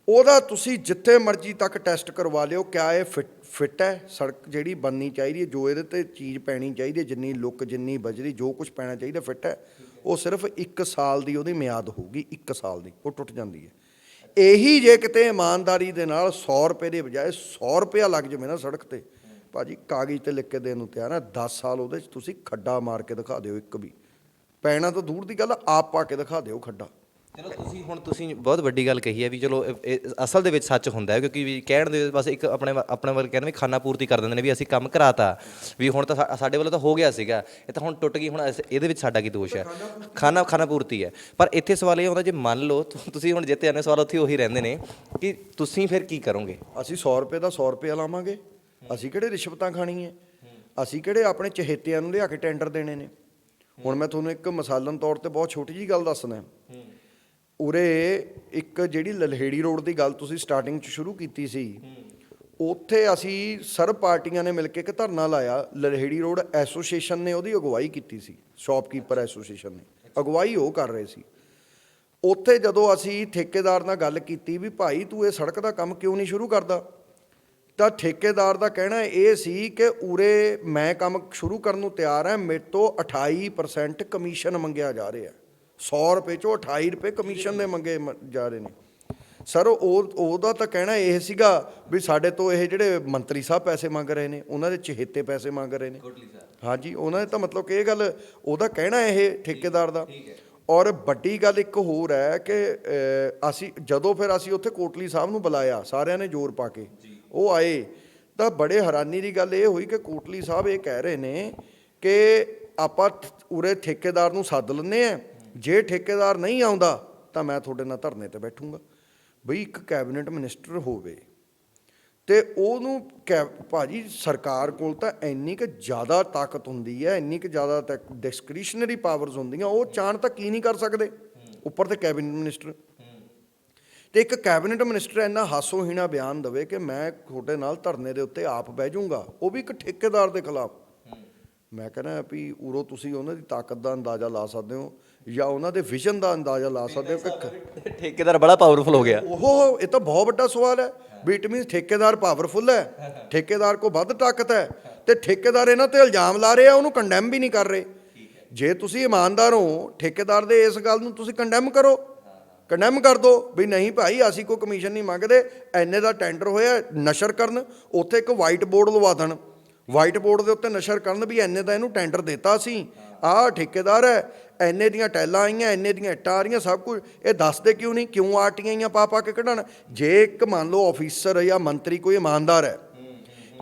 ਉਹਦਾ ਤੁਸੀਂ ਜਿੱਥੇ ਮਰਜ਼ੀ ਤੱਕ ਟੈਸਟ ਕਰਵਾ ਲਿਓ, ਕਿਆ ਇਹ ਫਿੱਟ ਹੈ? ਸੜਕ ਜਿਹੜੀ ਬਣਨੀ ਚਾਹੀਦੀ ਹੈ, ਜੋ ਇਹਦੇ 'ਤੇ ਚੀਜ਼ ਪੈਣੀ ਚਾਹੀਦੀ ਹੈ, ਜਿੰਨੀ ਲੁੱਕ, ਜਿੰਨੀ ਬਜਰੀ, ਜੋ ਕੁਛ ਪੈਣਾ ਚਾਹੀਦਾ, ਫਿੱਟ ਹੈ? ਉਹ ਸਿਰਫ 1 ਸਾਲ ਦੀ ਉਹਦੀ ਮਿਆਦ ਹੋਊਗੀ, 1 ਸਾਲ ਦੀ, ਉਹ ਟੁੱਟ ਜਾਂਦੀ ਹੈ। ਇਹੀ ਜੇ ਕਿਤੇ ਇਮਾਨਦਾਰੀ ਦੇ ਨਾਲ 100 ਰੁਪਏ ਦੇ ਬਜਾਏ 100 ਰੁਪਇਆ ਲੱਗ ਜਾਵੇ ਨਾ ਸੜਕ 'ਤੇ, ਭਾਜੀ ਕਾਗਜ਼ 'ਤੇ ਲਿਖ ਕੇ ਦੇਣ ਨੂੰ ਤਿਆਰ ਹੈ। 10 ਸਾਲ ਉਹਦੇ 'ਚ ਤੁਸੀਂ ਖੱਡਾ ਮਾਰ ਕੇ ਦਿਖਾ ਦਿਓ, ਇੱਕ ਵੀ ਪੈਣਾ ਤਾਂ ਦੂਰ ਦੀ ਗੱਲ, ਆਪ ਪਾ ਕੇ ਦਿਖਾ ਦਿਓ ਖੱਡਾ। ਚਲੋ ਤੁਸੀਂ ਬਹੁਤ ਵੱਡੀ ਗੱਲ ਕਹੀ ਹੈ ਵੀ ਚਲੋ ਇਹ ਅਸਲ ਦੇ ਵਿੱਚ ਸੱਚ ਹੁੰਦਾ ਹੈ, ਕਿਉਂਕਿ ਵੀ ਕਹਿਣ ਦੇ ਬਸ ਇੱਕ ਆਪਣੇ ਵੱਲ ਕਹਿੰਦੇ ਵੀ ਖਾਨਾ ਪੂਰਤੀ ਕਰ ਦਿੰਦੇ ਨੇ ਵੀ ਅਸੀਂ ਕੰਮ ਕਰਾਤਾ ਵੀ ਹੁਣ ਤਾਂ ਸਾਡੇ ਵੱਲੋਂ ਤਾਂ ਹੋ ਗਿਆ ਸੀਗਾ, ਇਹ ਤਾਂ ਹੁਣ ਟੁੱਟ ਗਈ, ਹੁਣ ਇਹਦੇ ਵਿੱਚ ਸਾਡਾ ਕੀ ਦੋਸ਼ ਹੈ? ਖਾਨਾ ਪੂਰਤੀ ਹੈ। ਪਰ ਇੱਥੇ ਸਵਾਲ ਇਹ ਆਉਂਦਾ, ਜੇ ਮੰਨ ਲਓ ਤੁਸੀਂ ਹੁਣ ਜਿੱਤੇ ਜਾਂਦੇ, ਸਵਾਲ ਉੱਥੇ ਉਹੀ ਰਹਿੰਦੇ ਨੇ ਕਿ ਤੁਸੀਂ ਫਿਰ ਕੀ ਕਰੋਗੇ? ਅਸੀਂ 100 ਰੁਪਏ ਦਾ 100 ਰੁਪਏ ਲਾਵਾਂਗੇ। ਅਸੀਂ ਕਿਹੜੇ ਰਿਸ਼ਵਤਾਂ ਖਾਣੀਆਂ? ਅਸੀਂ ਕਿਹੜੇ ਆਪਣੇ ਚਹੇਤਿਆਂ ਨੂੰ ਲਿਆ ਕੇ ਟੈਂਡਰ ਦੇਣੇ ਨੇ? ਹੁਣ ਮੈਂ ਤੁਹਾਨੂੰ ਇੱਕ ਮਿਸਾਲਨ ਤੌਰ ਤੇ ਬਹੁਤ ਛੋਟੀ ਜਿਹੀ ਗੱਲ ਦੱਸਦਾ। ਉਰੇ ਇੱਕ ਜਿਹੜੀ ਲਲਹੇੜੀ ਰੋਡ ਦੀ ਗੱਲ ਤੁਸੀਂ ਸਟਾਰਟਿੰਗ 'ਚ ਸ਼ੁਰੂ ਕੀਤੀ ਸੀ, ਉੱਥੇ ਅਸੀਂ ਸਰਬ ਪਾਰਟੀਆਂ ਨੇ ਮਿਲ ਕੇ ਇੱਕ ਧਰਨਾ ਲਾਇਆ। ਲਲਹੇੜੀ ਰੋਡ ਐਸੋਸੀਏਸ਼ਨ ਨੇ ਉਹਦੀ ਅਗਵਾਈ ਕੀਤੀ ਸੀ, ਸ਼ਾਪਕੀਪਰ ਐਸੋਸੀਏਸ਼ਨ ਨੇ ਅਗਵਾਈ ਉਹ ਕਰ ਰਹੇ ਸੀ। ਉੱਥੇ ਜਦੋਂ ਅਸੀਂ ਠੇਕੇਦਾਰ ਨਾਲ ਗੱਲ ਕੀਤੀ ਵੀ ਭਾਈ ਤੂੰ ਇਹ ਸੜਕ ਦਾ ਕੰਮ ਕਿਉਂ ਨਹੀਂ ਸ਼ੁਰੂ ਕਰਦਾ, ਤਾਂ ਠੇਕੇਦਾਰ ਦਾ ਕਹਿਣਾ ਇਹ ਸੀ ਕਿ ਉਰੇ ਮੈਂ ਕੰਮ ਸ਼ੁਰੂ ਕਰਨ ਨੂੰ ਤਿਆਰ ਹਾਂ, ਮੇਰੇ ਤੋਂ 28% ਕਮਿਸ਼ਨ ਮੰਗਿਆ ਜਾ ਰਿਹਾ। 100 ਰੁਪਏ 'ਚੋਂ 28 ਰੁਪਏ ਕਮਿਸ਼ਨ ਦੇ ਮੰਗੇ ਜਾ ਰਹੇ ਨੇ। ਸਰ ਉਹਦਾ ਤਾਂ ਕਹਿਣਾ ਇਹ ਸੀਗਾ ਵੀ ਸਾਡੇ ਤੋਂ ਇਹ ਜਿਹੜੇ ਮੰਤਰੀ ਸਾਹਿਬ ਪੈਸੇ ਮੰਗ ਰਹੇ ਨੇ, ਉਹਨਾਂ ਦੇ ਚਹੇਤੇ ਪੈਸੇ ਮੰਗ ਰਹੇ ਨੇ। ਹਾਂਜੀ, ਉਹਨਾਂ ਦੇ ਤਾਂ ਮਤਲਬ ਕਿ ਇਹ ਗੱਲ ਉਹਦਾ ਕਹਿਣਾ ਇਹ ਠੇਕੇਦਾਰ ਦਾ। ਔਰ ਵੱਡੀ ਗੱਲ ਇੱਕ ਹੋਰ ਹੈ ਕਿ ਅਸੀਂ ਉੱਥੇ ਕੋਟਲੀ ਸਾਹਿਬ ਨੂੰ ਬੁਲਾਇਆ, ਸਾਰਿਆਂ ਨੇ ਜ਼ੋਰ ਪਾ ਕੇ ਉਹ ਆਏ, ਤਾਂ ਬੜੇ ਹੈਰਾਨੀ ਦੀ ਗੱਲ ਇਹ ਹੋਈ ਕਿ ਕੋਟਲੀ ਸਾਹਿਬ ਇਹ ਕਹਿ ਰਹੇ ਨੇ ਕਿ ਆਪਾਂ ਉਰੇ ਠੇਕੇਦਾਰ ਨੂੰ ਸੱਦ ਲੈਂਦੇ ਹਾਂ, ਜੇ ਠੇਕੇਦਾਰ ਨਹੀਂ ਆਉਂਦਾ ਤਾਂ ਮੈਂ ਤੁਹਾਡੇ ਨਾਲ ਧਰਨੇ 'ਤੇ ਬੈਠੂੰਗਾ। ਬਈ ਇੱਕ ਕੈਬਨਿਟ ਮਿਨਿਸਟਰ ਹੋਵੇ ਤੇ ਉਹਨੂੰ ਭਾਜੀ ਸਰਕਾਰ ਕੋਲ ਤਾਂ ਇੰਨੀ ਕੁ ਜ਼ਿਆਦਾ ਤਾਕਤ ਹੁੰਦੀ ਹੈ, ਇੰਨੀ ਕੁ ਜ਼ਿਆਦਾ ਡਿਸਕ੍ਰਿਸ਼ਨਰੀ ਪਾਵਰਸ ਹੁੰਦੀਆਂ, ਉਹ ਚਾਣ ਤਾਂ ਕੀ ਨਹੀਂ ਕਰ ਸਕਦੇ, ਉੱਪਰ ਤੇ ਕੈਬਨਿਟ ਮਿਨਿਸਟਰ। ਤੇ ਇੱਕ ਕੈਬਨਿਟ ਮਿਨਿਸਟਰ ਇੰਨਾ ਹਾਸੋਹੀਣਾ ਬਿਆਨ ਦੇਵੇ ਕਿ ਮੈਂ ਤੁਹਾਡੇ ਨਾਲ ਧਰਨੇ ਦੇ ਉੱਤੇ ਆਪ ਬਹਿ ਜਾਊਂਗਾ, ਉਹ ਵੀ ਇੱਕ ਠੇਕੇਦਾਰ ਦੇ ਖਿਲਾਫ। ਮੈਂ ਕਹਿੰਦਾ ਵੀ ਉਰੋਂ ਤੁਸੀਂ ਉਹਨਾਂ ਦੀ ਤਾਕਤ ਦਾ ਅੰਦਾਜ਼ਾ ਲਾ ਸਕਦੇ ਹੋ ਜਾਂ ਉਹਨਾਂ ਦੇ ਵਿਜ਼ਨ ਦਾ ਅੰਦਾਜ਼ਾ ਲਾ ਸਕਦੇ ਹੋ ਕਿ ਠੇਕੇਦਾਰ ਬੜਾ ਪਾਵਰਫੁਲ ਹੋ ਗਿਆ। ਇਹ ਤਾਂ ਬਹੁਤ ਵੱਡਾ ਸਵਾਲ ਹੈ ਵੀ ਇਟ ਮੀਨਸ ਠੇਕੇਦਾਰ ਪਾਵਰਫੁਲ ਹੈ, ਠੇਕੇਦਾਰ ਕੋਲ ਵੱਧ ਤਾਕਤ ਹੈ, ਤੇ ਠੇਕੇਦਾਰ ਇਹਨਾਂ ਤੇ ਇਲਜ਼ਾਮ ਲਾ ਰਹੇ ਆ, ਉਹਨੂੰ ਕੰਡੈਮ ਵੀ ਨਹੀਂ ਕਰ ਰਹੇ। ਜੇ ਤੁਸੀਂ ਇਮਾਨਦਾਰ ਹੋ, ਠੇਕੇਦਾਰ ਦੇ ਇਸ ਗੱਲ ਨੂੰ ਤੁਸੀਂ ਕੰਡੈਮ ਕਰੋ, ਕੰਡੈਮ ਕਰ ਦਿਓ ਵੀ ਨਹੀਂ ਭਾਈ ਅਸੀਂ ਕੋਈ ਕਮਿਸ਼ਨ ਨਹੀਂ ਮੰਗਦੇ, ਐਨੇ ਦਾ ਟੈਂਡਰ ਹੋਇਆ, ਨਸ਼ਰ ਕਰਨ, ਉੱਥੇ ਇੱਕ ਵਾਈਟ ਬੋਰਡ ਲਵਾ ਦੇਣ, ਵਾਈਟ ਬੋਰਡ ਦੇ ਉੱਤੇ ਨਸ਼ਰ ਕਰਨ ਵੀ ਐਨੇ ਦਾ ਇਹਨੂੰ ਟੈਂਡਰ ਦਿੱਤਾ ਸੀ, ਆਹ ਠੇਕੇਦਾਰ ਹੈ, ਐਨੇ ਦੀਆਂ ਟੈਲਾਂ ਆਈਆਂ, ਐਨੇ ਦੀਆਂ ਇੱਟਾਂ ਆ ਰਹੀਆਂ, ਸਭ ਕੁਝ। ਇਹ ਦੱਸਦੇ ਕਿਉਂ ਨਹੀਂ? ਕਿਉਂ ਆਰਟੀਆਂ ਆਈਆਂ ਪਾ ਕੇ ਕਢਾਉਣ? ਜੇ ਇੱਕ ਮੰਨ ਲਓ ਆਫੀਸਰ ਜਾਂ ਮੰਤਰੀ ਕੋਈ ਇਮਾਨਦਾਰ ਹੈ,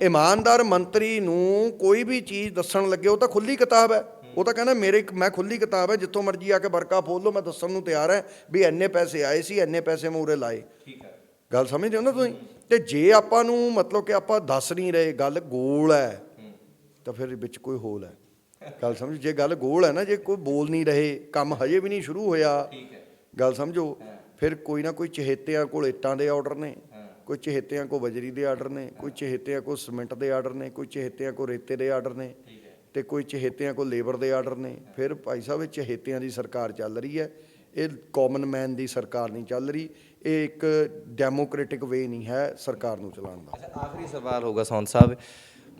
ਇਮਾਨਦਾਰ ਮੰਤਰੀ ਨੂੰ ਕੋਈ ਵੀ ਚੀਜ਼ ਦੱਸਣ ਲੱਗੇ, ਉਹ ਤਾਂ ਖੁੱਲੀ ਕਿਤਾਬ ਹੈ, ਉਹ ਤਾਂ ਕਹਿੰਦਾ ਮੈਂ ਖੁੱਲੀ ਕਿਤਾਬ ਹੈ, ਜਿੱਥੋਂ ਮਰਜ਼ੀ ਆ ਕੇ ਵਰਕਾ ਫੋਲ ਲਓ, ਮੈਂ ਦੱਸਣ ਨੂੰ ਤਿਆਰ ਹੈ ਵੀ ਇੰਨੇ ਪੈਸੇ ਆਏ ਸੀ, ਇੰਨੇ ਪੈਸੇ ਮੈਂ ਉਰੇ ਲਾਏ। ਗੱਲ ਸਮਝਦੇ ਹੋ ਨਾ ਤੁਸੀਂ? ਤੇ ਜੇ ਆਪਾਂ ਨੂੰ ਮਤਲਬ ਕਿ ਆਪਾਂ ਦੱਸ ਨਹੀਂ ਰਹੇ, ਗੱਲ ਗੋਲ ਹੈ, ਤਾਂ ਫਿਰ ਵਿੱਚ ਕੋਈ ਹੋਲ ਹੈ। ਗੱਲ ਸਮਝ, ਜੇ ਗੱਲ ਗੋਲ ਹੈ ਨਾ, ਜੇ ਕੋਈ ਬੋਲ ਨਹੀਂ ਰਹੇ, ਕੰਮ ਹਜੇ ਵੀ ਨਹੀਂ ਸ਼ੁਰੂ ਹੋਇਆ, ਗੱਲ ਸਮਝੋ, ਫਿਰ ਕੋਈ ਨਾ ਕੋਈ ਚਹੇਤਿਆਂ ਕੋਲ ਇੱਟਾਂ ਦੇ ਆਰਡਰ ਨੇ, ਕੋਈ ਚਹੇਤਿਆਂ ਕੋਲ ਬਜਰੀ ਦੇ ਆਰਡਰ ਨੇ, ਕੋਈ ਚਹੇਤਿਆਂ ਕੋਲ ਸੀਮੈਂਟ ਦੇ ਆਰਡਰ ਨੇ, ਕੋਈ ਚਹੇਤਿਆਂ ਕੋਲ ਰੇਤੇ ਦੇ ਆਰਡਰ ਨੇ, ਤੇ ਕੋਈ ਚਹੇਤਿਆਂ ਕੋਲ ਲੇਬਰ ਦੇ ਆਰਡਰ ਨੇ। ਫਿਰ ਭਾਈ ਸਾਹਿਬ ਇਹ ਚਹੇਤਿਆਂ ਦੀ ਸਰਕਾਰ ਚੱਲ ਰਹੀ ਹੈ, ਇਹ ਕਾਮਨ ਮੈਨ ਦੀ ਸਰਕਾਰ ਨਹੀਂ ਚੱਲ ਰਹੀ, ਇਹ ਇੱਕ ਡੈਮੋਕ੍ਰੈਟਿਕ ਵੇ ਨਹੀਂ ਹੈ ਸਰਕਾਰ ਨੂੰ ਚਲਾਉਣ ਦਾ। ਆਖਰੀ ਸਵਾਲ ਹੋਊਗਾ ਸੌਂਦ ਸਾਹਿਬ,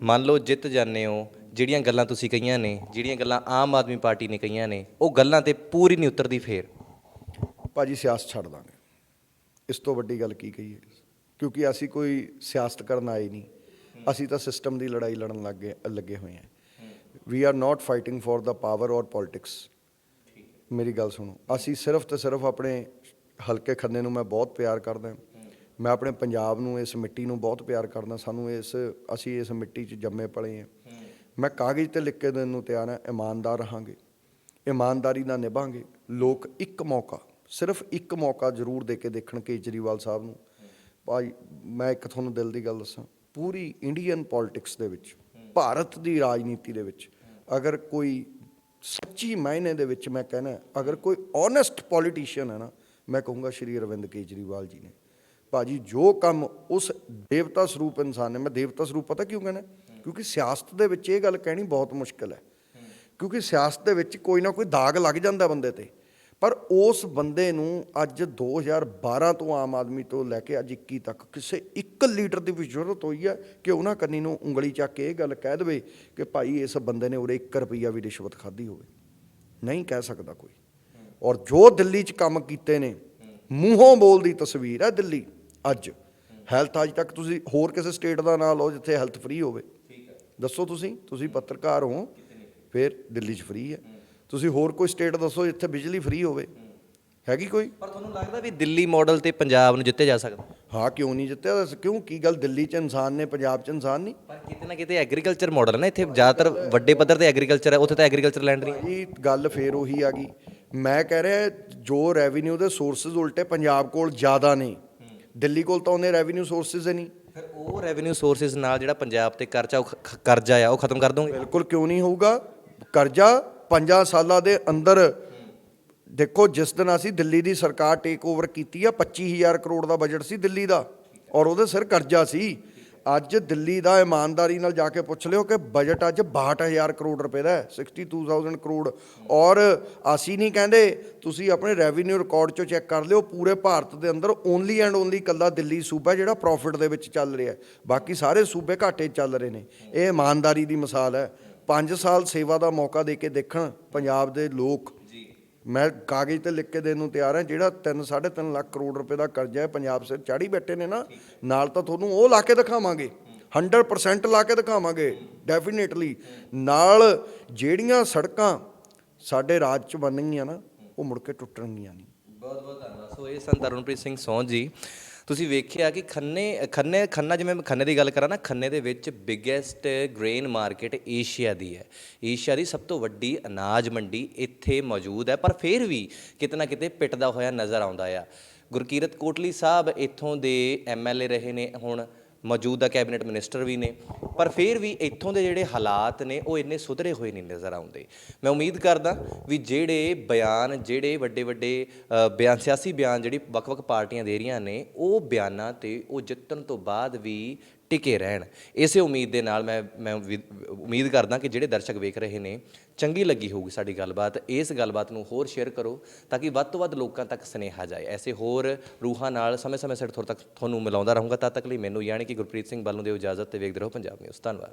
ਮੰਨ ਲਓ ਜਿੱਤ ਜਾਂਦੇ ਹੋ, ਜਿਹੜੀਆਂ ਗੱਲਾਂ ਤੁਸੀਂ ਕਹੀਆਂ ਨੇ, ਜਿਹੜੀਆਂ ਗੱਲਾਂ ਆਮ ਆਦਮੀ ਪਾਰਟੀ ਨੇ ਕਹੀਆਂ ਨੇ, ਉਹ ਗੱਲਾਂ ਤੇ ਪੂਰੀ ਨਹੀਂ ਉਤਰਦੀ, ਫੇਰ ਭਾਜੀ ਸਿਆਸਤ ਛੱਡ ਦਾਂਗੇ, ਇਸ ਤੋਂ ਵੱਡੀ ਗੱਲ ਕੀ ਕਹੀਏ, ਕਿਉਂਕਿ ਅਸੀਂ ਕੋਈ ਸਿਆਸਤ ਕਰਨ ਆਏ ਨਹੀਂ, ਅਸੀਂ ਤਾਂ ਸਿਸਟਮ ਦੀ ਲੜਾਈ ਲੜਨ ਲੱਗੇ ਹੋਏ ਹਾਂ। We are not fighting for the power ਔਰ ਪੋਲਿਟਿਕਸ। ਮੇਰੀ ਗੱਲ ਸੁਣੋ, ਅਸੀਂ ਸਿਰਫ ਤੇ ਸਿਰਫ ਆਪਣੇ ਹਲਕੇ ਖੰਨੇ ਨੂੰ ਮੈਂ ਬਹੁਤ ਪਿਆਰ ਕਰਦਾ, ਮੈਂ ਆਪਣੇ ਪੰਜਾਬ ਨੂੰ, ਇਸ ਮਿੱਟੀ ਨੂੰ ਬਹੁਤ ਪਿਆਰ ਕਰਦਾ। ਅਸੀਂ ਇਸ ਮਿੱਟੀ 'ਚ ਜੰਮੇ ਪਲੇ ਹਾਂ। ਮੈਂ ਕਾਗਜ਼ 'ਤੇ ਲਿਖ ਕੇ ਦੇਣ ਨੂੰ ਤਿਆਰ ਹਾਂ, ਇਮਾਨਦਾਰ ਰਹਾਂਗੇ, ਇਮਾਨਦਾਰੀ ਨਾਲ ਨਿਭਾਂਗੇ। ਲੋਕ ਇੱਕ ਮੌਕਾ, ਸਿਰਫ ਇੱਕ ਮੌਕਾ ਜ਼ਰੂਰ ਦੇ ਕੇ ਦੇਖਣ ਕੇਜਰੀਵਾਲ ਸਾਹਿਬ ਨੂੰ। ਭਾਈ ਮੈਂ ਇੱਕ ਤੁਹਾਨੂੰ ਦਿਲ ਦੀ ਗੱਲ ਦੱਸਾਂ, ਪੂਰੀ ਇੰਡੀਅਨ ਪੋਲਿਟਿਕਸ ਦੇ ਵਿੱਚ, ਭਾਰਤ ਦੀ ਰਾਜਨੀਤੀ ਦੇ ਵਿੱਚ, ਅਗਰ ਕੋਈ ਸੱਚੀ ਮਾਇਨੇ ਦੇ ਵਿੱਚ ਮੈਂ ਕਹਿਣਾ, ਅਗਰ ਕੋਈ ਓਨੈਸਟ ਪੋਲੀਟੀਸ਼ੀਅਨ ਹੈ ਨਾ, ਮੈਂ ਕਹੂੰਗਾ ਸ਼੍ਰੀ ਅਰਵਿੰਦ ਕੇਜਰੀਵਾਲ ਜੀ ਨੇ। ਭਾਜੀ ਜੋ ਕੰਮ ਉਸ ਦੇਵਤਾ ਸਰੂਪ ਇਨਸਾਨ ਨੇ, ਮੈਂ ਦੇਵਤਾ ਸਰੂਪ ਪਤਾ ਕਿਉਂ ਕਹਿਣਾ, ਕਿਉਂਕਿ ਸਿਆਸਤ ਦੇ ਵਿੱਚ ਇਹ ਗੱਲ ਕਹਿਣੀ ਬਹੁਤ ਮੁਸ਼ਕਿਲ ਹੈ, ਕਿਉਂਕਿ ਸਿਆਸਤ ਦੇ ਵਿੱਚ ਕੋਈ ਨਾ ਕੋਈ ਦਾਗ ਲੱਗ ਜਾਂਦਾ ਬੰਦੇ 'ਤੇ, ਪਰ ਉਸ ਬੰਦੇ ਨੂੰ ਅੱਜ 2012 ਤੋਂ ਆਮ ਆਦਮੀ ਤੋਂ ਲੈ ਕੇ ਅੱਜ 21 ਤੱਕ ਕਿਸੇ ਇੱਕ ਲੀਡਰ ਦੀ ਵੀ ਜ਼ਰੂਰਤ ਹੋਈ ਹੈ ਕਿ ਉਹਨਾਂ ਕੰਨੀ ਨੂੰ ਉਂਗਲੀ ਚੱਕ ਕੇ ਇਹ ਗੱਲ ਕਹਿ ਦੇਵੇ ਕਿ ਭਾਈ ਇਸ ਬੰਦੇ ਨੇ ਉਰੇ 1 ਰੁਪਈਆ ਵੀ ਰਿਸ਼ਵਤ ਖਾਧੀ ਹੋਵੇ। ਨਹੀਂ ਕਹਿ ਸਕਦਾ ਕੋਈ। ਔਰ ਜੋ ਦਿੱਲੀ 'ਚ ਕੰਮ ਕੀਤੇ ਨੇ, ਮੂੰਹੋਂ ਬੋਲਦੀ ਤਸਵੀਰ ਹੈ ਦਿੱਲੀ ਅੱਜ। ਹੈਲਥ ਅੱਜ ਤੱਕ ਤੁਸੀਂ ਹੋਰ ਕਿਸੇ ਸਟੇਟ ਦਾ ਨਾਂ ਲਓ ਜਿੱਥੇ ਹੈਲਥ ਫ੍ਰੀ ਹੋਵੇ, ਦੱਸੋ ਤੁਸੀਂ ਪੱਤਰਕਾਰ ਹੋ, ਫਿਰ ਦਿੱਲੀ 'ਚ ਫ੍ਰੀ ਹੈ। ਤੁਸੀਂ ਹੋਰ ਕੋਈ ਸਟੇਟ ਦੱਸੋ ਜਿੱਥੇ ਬਿਜਲੀ ਫ੍ਰੀ ਹੋਵੇ, ਹੈਗੀ ਕੋਈ? ਪਰ ਤੁਹਾਨੂੰ ਲੱਗਦਾ ਵੀ ਦਿੱਲੀ ਮਾਡਲ ਤੇ ਪੰਜਾਬ ਨੂੰ ਜਿੱਤਿਆ ਜਾ ਸਕਦਾ? ਹਾਂ, ਕਿਉਂ ਨਹੀਂ ਜਿੱਤਿਆ? ਦੱਸ ਕਿਉਂ, ਕੀ ਗੱਲ ਦਿੱਲੀ 'ਚ ਇਨਸਾਨ ਨੇ, ਪੰਜਾਬ 'ਚ ਇਨਸਾਨ ਨਹੀਂ? ਪਰ ਕਿਤੇ ਨਾ ਕਿਤੇ ਐਗਰੀਕਲਚਰ ਮਾਡਲ ਹੈ ਨਾ, ਇੱਥੇ ਜ਼ਿਆਦਾਤਰ ਵੱਡੇ ਪੱਧਰ ਤੇ ਐਗਰੀਕਲਚਰ ਹੈ, ਉੱਥੇ ਤਾਂ ਐਗਰੀਕਲਚਰ ਲੈਂਡ ਨਹੀਂ ਹੈ। ਜੀ ਗੱਲ ਫੇਰ ਉਹੀ ਆ ਗਈ। ਮੈਂ ਕਹਿ ਰਿਹਾ ਜੋ ਰੈਵਨਿਊ ਦੇ ਸੋਰਸਿਸ ਉਲਟੇ ਪੰਜਾਬ ਕੋਲ ਜ਼ਿਆਦਾ ਨੇ, ਦਿੱਲੀ ਕੋਲ ਤਾਂ ਉਹਨੇ ਰੈਵਨਿਊ ਸੋਰਸਿਸ ਹੀ ਨਹੀਂ। ਫਿਰ ਉਹ ਰੈਵਨਿਊ ਸੋਰਸਿਸ ਨਾਲ ਜਿਹੜਾ ਪੰਜਾਬ ਤੇ ਕਰਜ਼ਾ ਆ ਉਹ ਖਤਮ ਕਰ ਦੋਗੇ? ਬਿਲਕੁਲ, ਕਿਉਂ ਨਹੀਂ ਹੋਊਗਾ। ਕਰਜ਼ਾ 5 ਸਾਲਾਂ ਦੇ ਅੰਦਰ ਦੇਖੋ, ਜਿਸ ਦਿਨ ਅਸੀਂ ਦਿੱਲੀ ਦੀ ਸਰਕਾਰ ਟੇਕ ਓਵਰ ਕੀਤੀ ਆ, 25,000 ਕਰੋੜ ਦਾ ਬਜਟ ਸੀ ਦਿੱਲੀ ਦਾ, ਔਰ ਉਹਦੇ ਸਿਰ ਕਰਜ਼ਾ ਸੀ। ਅੱਜ ਦਿੱਲੀ ਦਾ ਇਮਾਨਦਾਰੀ ਨਾਲ ਜਾ ਕੇ ਪੁੱਛ ਲਿਓ ਕਿ ਬਜਟ ਅੱਜ 62,000 ਕਰੋੜ ਰੁਪਏ ਦਾ ਹੈ, 62,000 ਕਰੋੜ। ਔਰ ਅਸੀਂ ਨਹੀਂ ਕਹਿੰਦੇ, ਤੁਸੀਂ ਆਪਣੇ ਰੈਵਨਿਊ ਰਿਕਾਰਡ 'ਚੋਂ ਚੈੱਕ ਕਰ ਲਿਓ, ਪੂਰੇ ਭਾਰਤ ਦੇ ਅੰਦਰ ਓਨਲੀ ਐਂਡ ਓਨਲੀ ਇਕੱਲਾ ਦਿੱਲੀ ਸੂਬਾ ਜਿਹੜਾ ਪ੍ਰੋਫਿਟ ਦੇ ਵਿੱਚ ਚੱਲ ਰਿਹਾ, ਬਾਕੀ ਸਾਰੇ ਸੂਬੇ ਘਾਟੇ 'ਚ ਚੱਲ ਰਹੇ ਨੇ। ਇਹ ਇਮਾਨਦਾਰੀ ਦੀ ਮਿਸਾਲ ਹੈ। 5 ਸਾਲ ਸੇਵਾ ਦਾ ਮੌਕਾ ਦੇ ਕੇ ਦੇਖਣ ਪੰਜਾਬ ਦੇ ਲੋਕ, ਮੈਂ ਕਾਗਜ਼ ਤੇ ਲਿਖ ਕੇ ਦੇਣ ਨੂੰ ਤਿਆਰ ਹਾਂ। ਜਿਹੜਾ 3-3.5 ਲੱਖ ਕਰੋੜ ਰੁਪਏ ਦਾ ਕਰਜ਼ਾ ਹੈ ਪੰਜਾਬ ਸਿਰ ਚਾੜੀ ਬੈਠੇ ਨੇ ਨਾ, ਨਾਲ ਤਾਂ ਤੁਹਾਨੂੰ ਉਹ ਲਾ ਕੇ ਦਿਖਾਵਾਂਗੇ, 100% ਲਾ ਕੇ ਦਿਖਾਵਾਂਗੇ ਡੈਫੀਨੇਟਲੀ। ਨਾਲ ਜਿਹੜੀਆਂ ਸੜਕਾਂ ਸਾਡੇ ਰਾਜ 'ਚ ਬਣਨਗੀਆਂ ਨਾ, ਉਹ ਮੁੜ ਕੇ ਟੁੱਟਣਗੀਆਂ ਨਹੀਂ। ਬਹੁਤ ਬਹੁਤ ਧੰਨਵਾਦ। ਸੋ ਇਹ ਸਨ ਤਰੁਣਪ੍ਰੀਤ ਸਿੰਘ ਸੌਂਹ ਜੀ। ਤੁਸੀਂ ਵੇਖਿਆ ਕਿ ਖੰਨਾ, ਜਿਵੇਂ ਮੈਂ ਖੰਨੇ ਦੀ ਗੱਲ ਕਰਾਂ ਨਾ, ਖੰਨੇ ਦੇ ਵਿੱਚ ਬਿਗੈਸਟ ਗ੍ਰੇਨ ਮਾਰਕੀਟ ਏਸ਼ੀਆ ਦੀ ਹੈ। ਏਸ਼ੀਆ ਦੀ ਸਭ ਤੋਂ ਵੱਡੀ ਅਨਾਜ ਮੰਡੀ ਇੱਥੇ ਮੌਜੂਦ ਹੈ, ਪਰ ਫਿਰ ਵੀ ਕਿਤੇ ਨਾ ਕਿਤੇ ਪਿੱਟਦਾ ਹੋਇਆ ਨਜ਼ਰ ਆਉਂਦਾ ਆ। ਗੁਰਕੀਰਤ ਕੋਟਲੀ ਸਾਹਿਬ ਇੱਥੋਂ ਦੇ MLA ਰਹੇ ਨੇ, ਹੁਣ ਮੌਜੂਦਾ ਕੈਬਨਿਟ ਮਿਨਿਸਟਰ ਵੀ ਨੇ, ਪਰ ਫਿਰ ਵੀ ਇੱਥੋਂ ਦੇ ਜਿਹੜੇ ਹਾਲਾਤ ਨੇ ਉਹ ਇੰਨੇ ਸੁਧਰੇ ਹੋਏ ਨਹੀਂ ਨਜ਼ਰ ਆਉਂਦੇ। ਮੈਂ ਉਮੀਦ ਕਰਦਾ ਵੀ ਜਿਹੜੇ ਬਿਆਨ, ਜਿਹੜੇ ਵੱਡੇ ਵੱਡੇ ਬਿਆਨ, ਸਿਆਸੀ ਬਿਆਨ ਜਿਹੜੀ ਵੱਖ-ਵੱਖ ਪਾਰਟੀਆਂ ਦੇ ਰਹੀਆਂ ਨੇ, ਉਹ ਬਿਆਨਾਂ 'ਤੇ ਉਹ ਜਿੱਤਣ ਤੋਂ ਬਾਅਦ ਵੀ ਟਿਕੇ ਰਹਿਣ। ਇਸੇ ਉਮੀਦ ਦੇ ਨਾਲ ਮੈਂ ਉਮੀਦ ਕਰਦਾ ਕਿ ਜਿਹੜੇ ਦਰਸ਼ਕ ਵੇਖ ਰਹੇ ਨੇ, ਚੰਗੀ ਲੱਗੀ ਹੋਊਗੀ ਸਾਡੀ ਗੱਲਬਾਤ। ਇਸ ਗੱਲਬਾਤ ਨੂੰ ਹੋਰ ਸ਼ੇਅਰ ਕਰੋ ਤਾਂ ਕਿ ਵੱਧ ਤੋਂ ਵੱਧ ਲੋਕਾਂ ਤੱਕ ਸੁਨੇਹਾ ਜਾਏ। ਐਸੇ ਹੋਰ ਰੂਹਾਂ ਨਾਲ ਸਮੇਂ-ਸਮੇਂ ਸਿਰ ਤੁਹਾਨੂੰ ਮਿਲਾਉਂਦਾ ਰਹੂੰਗਾ। ਤਦ ਤੱਕ ਲਈ ਮੈਨੂੰ ਯਾਨੀ ਕਿ ਗੁਰਪ੍ਰੀਤ ਸਿੰਘ ਬੱਲ ਨੂੰ ਦਿਓ ਇਜਾਜ਼ਤ ਤੇ ਵੇਖਦੇ ਰਹੋ ਪੰਜਾਬ ਨਿਊਜ਼। ਧੰਨਵਾਦ।